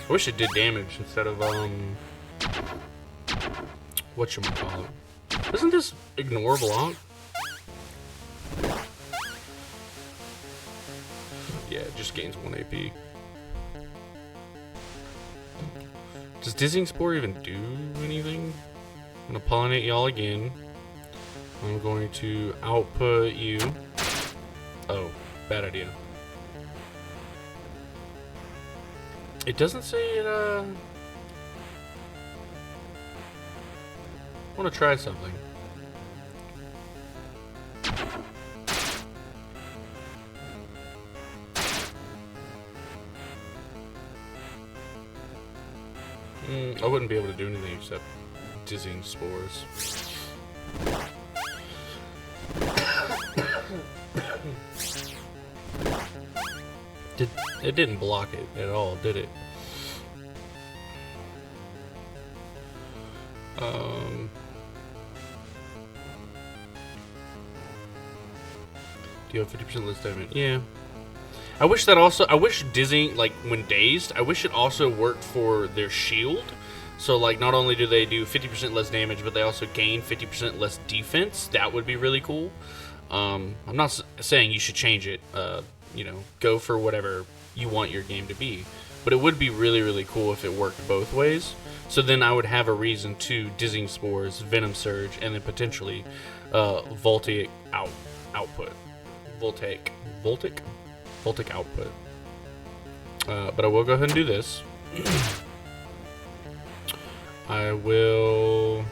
I wish it did damage instead of whatchamacallit. Doesn't this ignore block? Yeah, it just gains 1 AP. Does Dizzying Spore even do anything? I'm gonna pollinate y'all again. I'm going to output you. Oh, bad idea. It doesn't say it, I want to try something. I wouldn't be able to do anything except dizzying spores. It didn't block it at all, did it? Do you have 50% less damage? Yeah. I wish dizzying, like, when dazed, I wish it also worked for their shield. So, like, not only do they do 50% less damage, but they also gain 50% less defense. That would be really cool. I'm not saying you should change it. You know, go for whatever you want your game to be. But it would be really, really cool if it worked both ways. So then I would have a reason to Dizzying Spores, Venom Surge, and then potentially Voltaic output. Voltaic output. But I will go ahead and do this. I will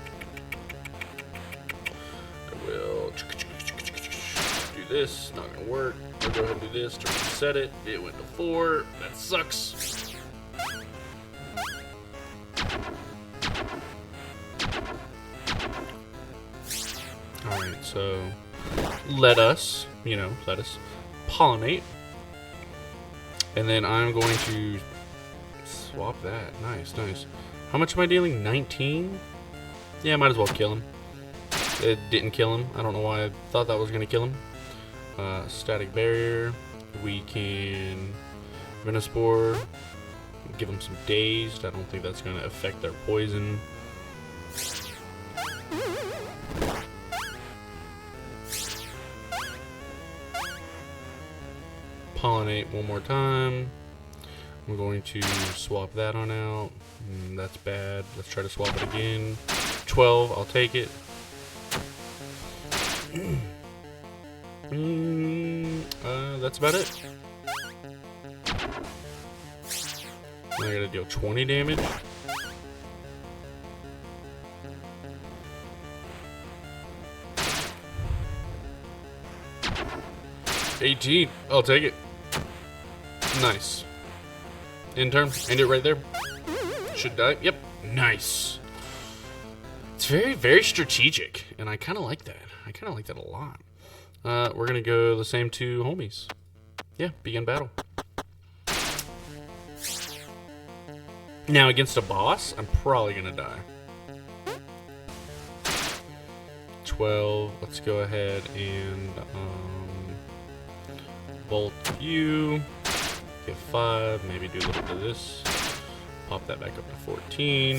do this. Not gonna work. I'll go ahead and do this to reset it. It went to 4. That sucks. Alright, so let us pollinate. And then I'm going to swap that. Nice, nice. How much am I dealing? 19? Yeah, might as well kill him. It didn't kill him. I don't know why I thought that was going to kill him. Static barrier. We can Venospore. Give them some dazed. I don't think that's going to affect their poison. Pollinate one more time. I'm going to swap that on out. That's bad. Let's try to swap it again. 12, I'll take it. That's about it. I gotta deal 20 damage. $18, I'll take it. Nice. End turn. End it right there. Should die. Yep. Nice. It's very, very strategic, and I kind of like that. I kind of like that a lot. We're gonna go the same two homies. Yeah. Begin battle. Now against a boss, I'm probably gonna die. 12. Let's go ahead and bolt you. Get 5, maybe do a little bit of this. Pop that back up to 14.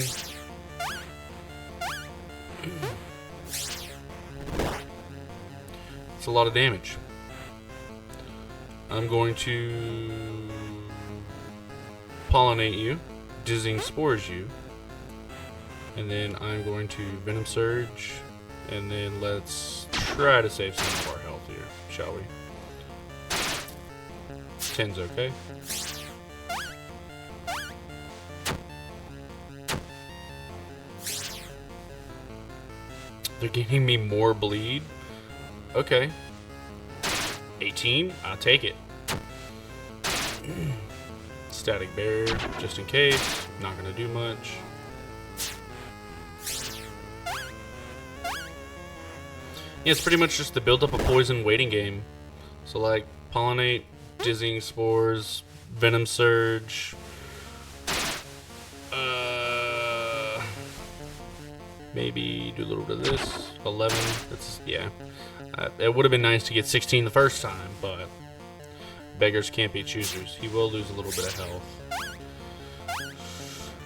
It's a lot of damage. I'm going to pollinate you, Dizzying Spores you, and then I'm going to Venom Surge, and then let's try to save some of our health here, shall we? 10's okay. They're giving me more bleed. Okay. 18, I'll take it. Static barrier, just in case. Not gonna do much. Yeah, it's pretty much just to build up a poison waiting game. So like, pollinate, Dizzying Spores, Venom Surge. Maybe do a little bit of this. 11. That's, yeah. It would have been nice to get 16 the first time, but beggars can't be choosers. He will lose a little bit of health,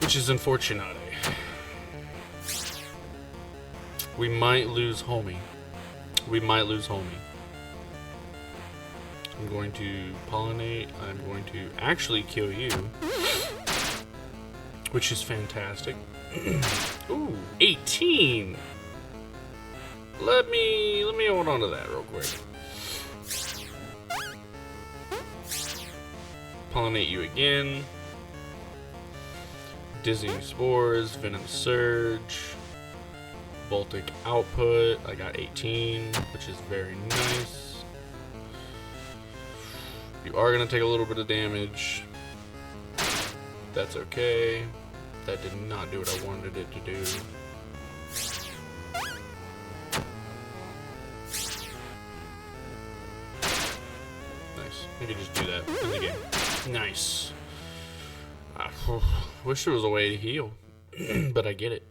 which is unfortunate. We might lose homie. We might lose homie. I'm going to pollinate. I'm going to actually kill you, which is fantastic. Ooh, 18. Let me hold on to that real quick. Pollinate you again. Dizzying Spores, Venom Surge, Voltaic output. I got 18, which is very nice. You are gonna take a little bit of damage. That's okay. That did not do what I wanted it to do. Nice. I could just do that in the game. Nice. Wish there was a way to heal, but I get it.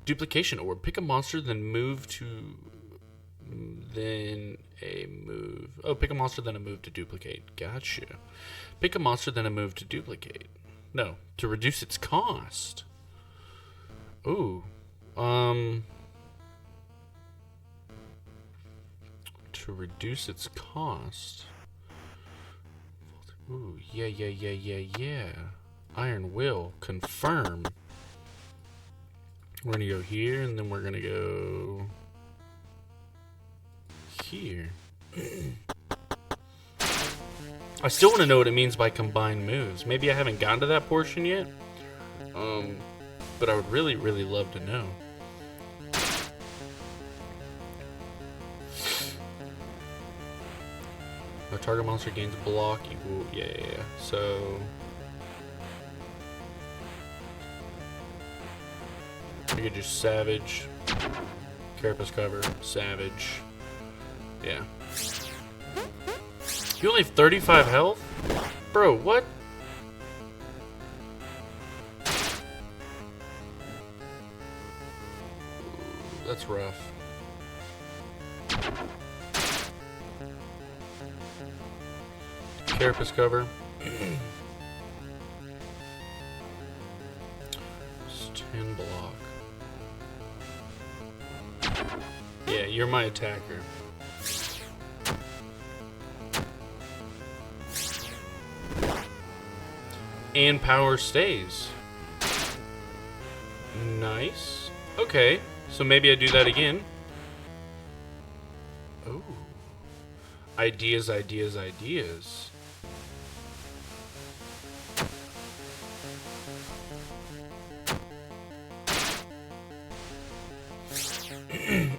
Duplication orb. Pick a monster, then move to... Then a move. Oh, pick a monster, then a move to duplicate. Gotcha. Pick a monster, then a move to duplicate. No, to reduce its cost. Ooh. To reduce its cost. Ooh, yeah. Iron Will. Confirm. We're gonna go here, and then we're gonna go... here. I still want to know what it means by combined moves. Maybe I haven't gotten to that portion yet. But I would really, really love to know. A target monster gains block equal... Yeah. So... I could just Savage. Carapace Cover. Savage. Yeah. You only have 35 health? Bro, what? That's rough. Carapace Cover. It's 10 block. Yeah, you're my attacker. And power stays. Nice. Okay, so maybe I do that again. Ooh. Ideas.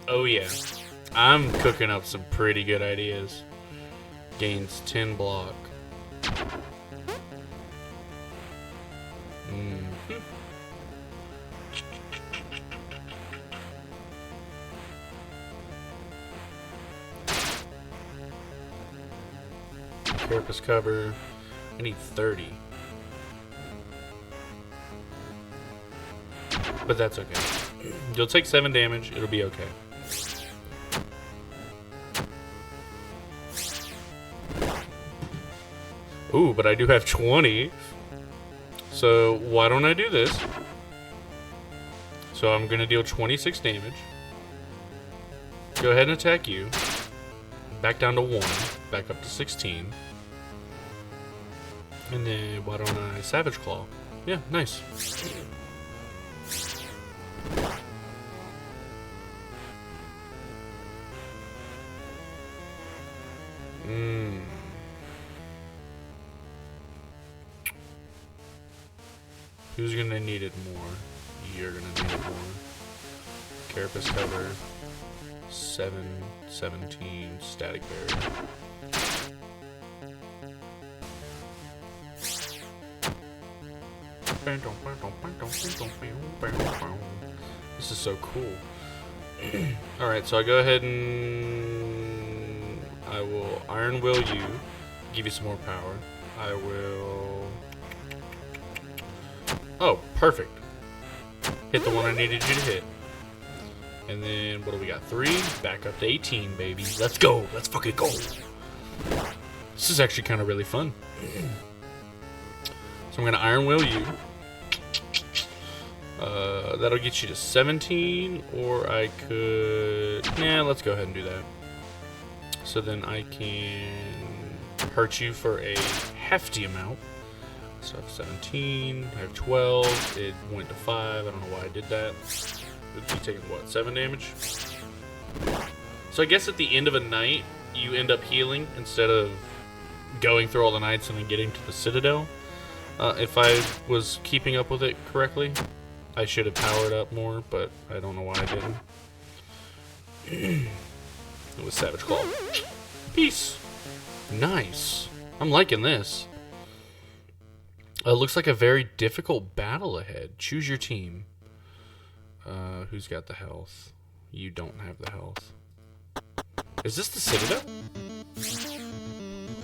Oh yeah. I'm cooking up some pretty good ideas. Gains 10 block. Carapace Cover. I need 30. But that's okay. You'll take 7 damage. It'll be okay. Ooh, but I do have 20. So why don't I do this? So I'm going to deal 26 damage. Go ahead and attack you. Back down to 1. Back up to 16. And then why don't I Savage Claw? Yeah, nice. Who's gonna need it more? You're gonna need it more. Carapace Cover. 17. Static Barrier. This is so cool. Alright, so I go ahead and I will Iron Will you, give you some more power. I will... Oh, perfect. Hit the one I needed you to hit. And then, what do we got? 3? Back up to 18, baby. Let's go. Let's fucking go. This is actually kind of really fun. So I'm going to Iron Will you. That'll get you to 17, or I could... Nah, let's go ahead and do that. So then I can hurt you for a hefty amount. So I have 17, I have 12, it went to 5, I don't know why I did that. Would be taking, what, 7 damage? So I guess at the end of a night, you end up healing instead of going through all the nights and then getting to the Citadel. If I was keeping up with it correctly, I should have powered up more, but I don't know why I didn't. It was Savage Claw. Peace! Nice. I'm liking this. Looks like a very difficult battle ahead. Choose your team. Who's got the health? You don't have the health. Is this the Citadel?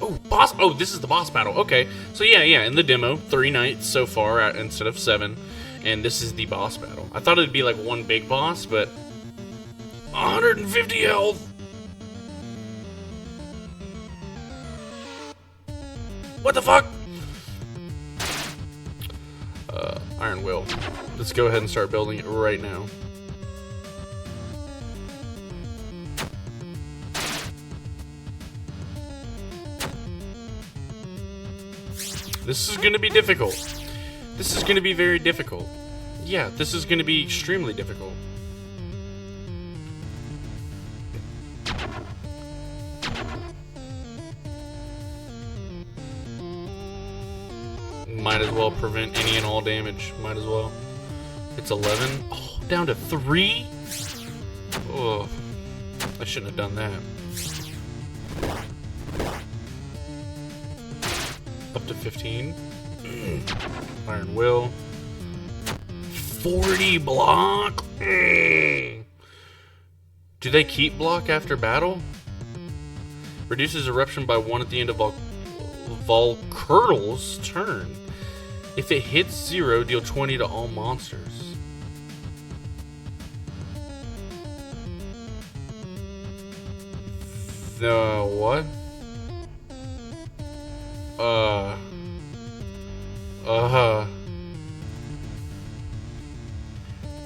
Oh, boss! Oh, this is the boss battle. Okay, so yeah. In the demo, 3 knights so far instead of 7, and this is the boss battle. I thought it'd be like one big boss, but 150 health. What the fuck? Iron Will. Let's go ahead and start building it right now. This is going to be difficult. This is going to be very difficult. Yeah, this is going to be extremely difficult. Might as well prevent any and all damage. Might as well. It's 11. Oh, down to 3? Oh, I shouldn't have done that. Up to 15. Iron Will. 40 block. Do they keep block after battle? Reduces eruption by 1 at the end of Volkurdle's turn. If it hits 0, deal 20 to all monsters. What?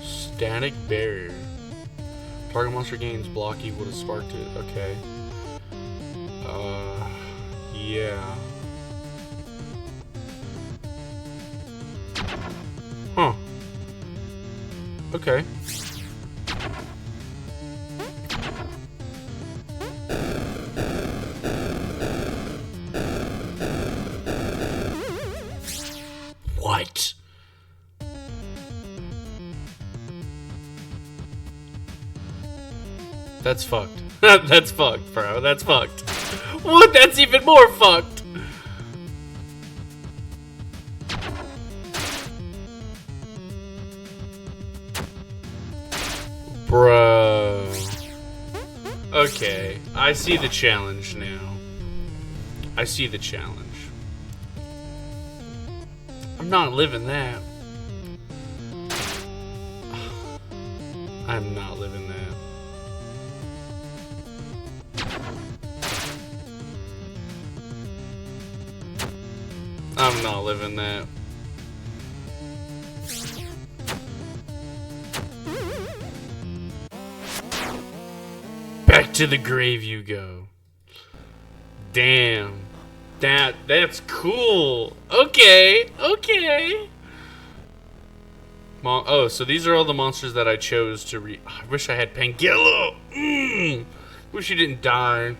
Static barrier. Target monster gains block equal to sparked it. Okay. Yeah. Huh. Okay. What? That's fucked. That's fucked, bro. That's fucked. What? That's even more fucked. Bro. Okay, I see the challenge now. I see the challenge. I'm not living that. I'm not living that. I'm not living that. Back to the grave you go. Damn. That's cool. Okay. Oh, so these are all the monsters that I chose to I wish I had Pangilla. Wish he didn't die.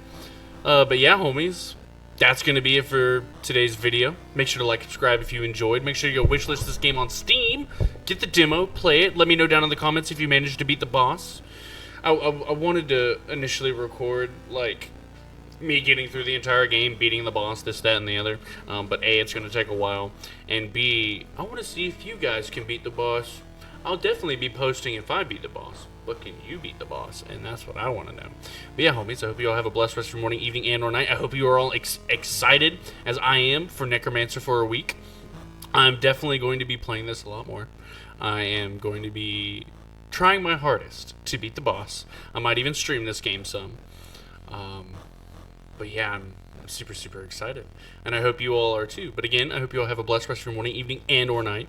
But yeah, homies. That's going to be it for today's video. Make sure to like and subscribe if you enjoyed. Make sure you go wishlist this game on Steam. Get the demo, play it. Let me know down in the comments if you managed to beat the boss. I wanted to initially record, like, me getting through the entire game, beating the boss, this, that, and the other. But A, it's going to take a while. And B, I want to see if you guys can beat the boss. I'll definitely be posting if I beat the boss. But can you beat the boss? And that's what I want to know. But yeah, homies, I hope you all have a blessed rest of your morning, evening, and or night. I hope you are all excited, as I am, for Necromancer for a week. I'm definitely going to be playing this a lot more. I am going to be trying my hardest to beat the boss. I might even stream this game some. But yeah, I'm super, super excited. And I hope you all are too. But again, I hope you all have a blessed rest of your morning, evening, and or night.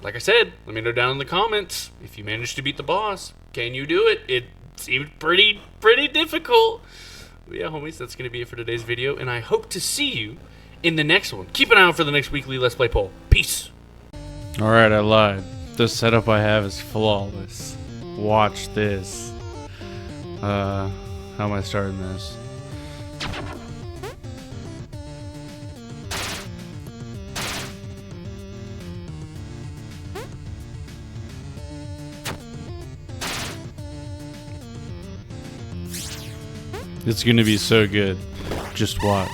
Like I said, let me know down in the comments if you managed to beat the boss. Can you do it? It seemed pretty difficult. But yeah, homies, that's going to be it for today's video. And I hope to see you in the next one. Keep an eye out for the next weekly Let's Play poll. Peace. Alright, I lied. The setup I have is flawless. Watch this. How am I starting this? It's gonna be so good. Just watch.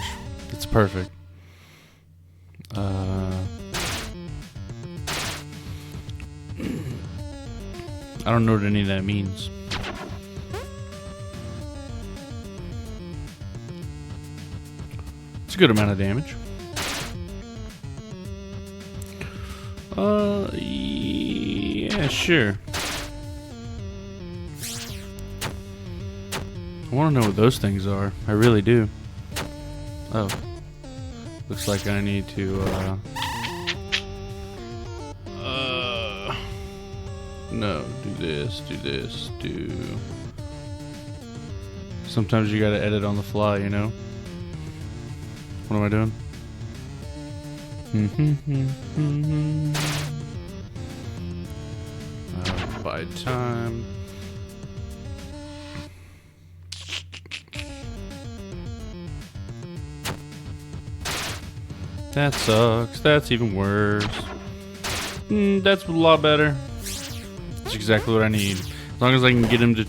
It's perfect. I don't know what any of that means. It's a good amount of damage. Yeah, sure. I want to know what those things are. I really do. Oh. Looks like I need to, no, do this, do... Sometimes you gotta edit on the fly, you know? What am I doing? By time. That sucks. That's even worse. That's a lot better. That's exactly what I need. As long as I can get him to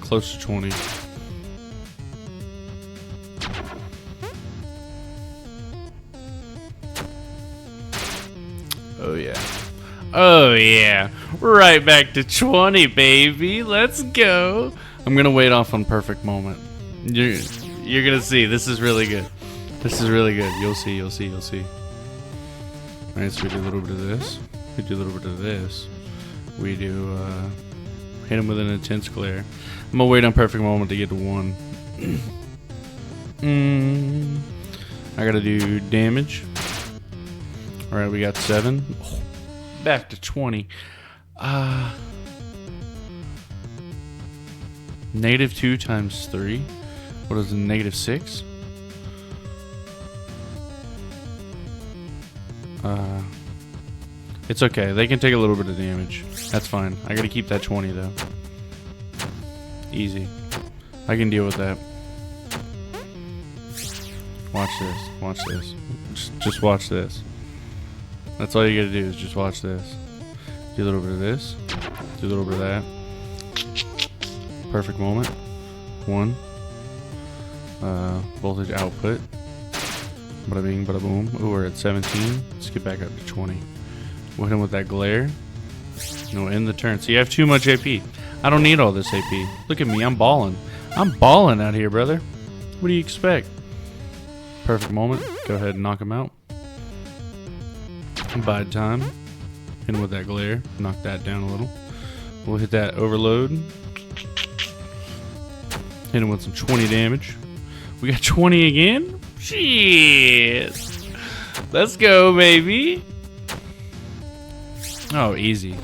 close to 20. Oh yeah. Oh yeah. Right back to 20, baby. Let's go. I'm gonna wait off on perfect moment. You're gonna see. This is really good. This is really good. You'll see. Alright, so we do a little bit of this. We do a little bit of this. We do hit him with an intense glare. I'm gonna wait on perfect moment to get to 1. I gotta do damage. Alright, we got 7. Oh, back to 20. -2 times 3. What is it, -6? It's okay. They can take a little bit of damage. That's fine. I gotta keep that 20 though. Easy. I can deal with that. Watch this. Watch this. Just watch this. That's all you gotta do is just watch this. Do a little bit of this. Do a little bit of that. Perfect moment. 1. Voltage output. Bada bing, bada boom. Ooh, we're at 17. Let's get back up to 20. We'll hit him with that glare. No, end the turn. So you have too much AP. I don't need all this AP. Look at me, I'm balling. I'm balling out here, brother. What do you expect? Perfect moment. Go ahead and knock him out. Bide time. Hit him with that glare. Knock that down a little. We'll hit that overload. Hit him with some 20 damage. We got 20 again? Shit. Let's go, baby. Oh, easy.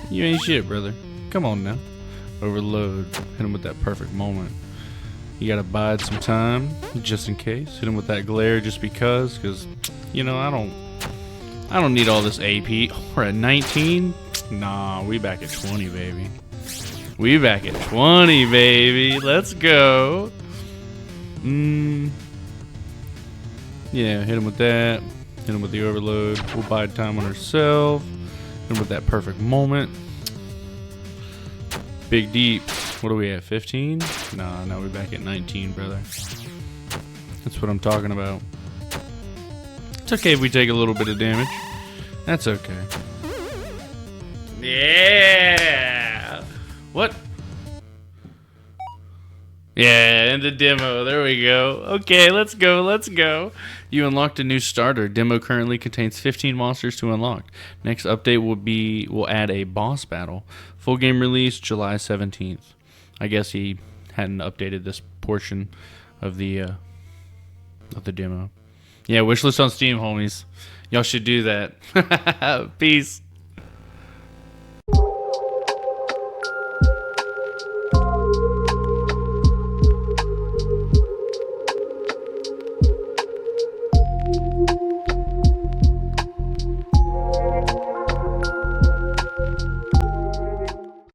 You ain't shit, brother. Come on now. Overload. Hit him with that perfect moment. You gotta bide some time, just in case. Hit him with that glare just because, you know, I don't need all this AP. Oh, we're at 19? Nah, we back at 20, baby. We back at 20, baby. Let's go. Yeah, hit him with that. Hit him with the overload. We'll bide time on ourselves. Hit him with that perfect moment. Big deeps. What are we at, 15? Nah, now we're back at 19, brother. That's what I'm talking about. It's okay if we take a little bit of damage. That's okay. Yeah! What? Yeah, in the demo. There we go. Okay, let's go. Let's go. You unlocked a new starter. Demo currently contains 15 monsters to unlock. Next update will add a boss battle. Full game release July 17th. I guess he hadn't updated this portion of the demo. Yeah, wishlist on Steam, homies. Y'all should do that. Peace.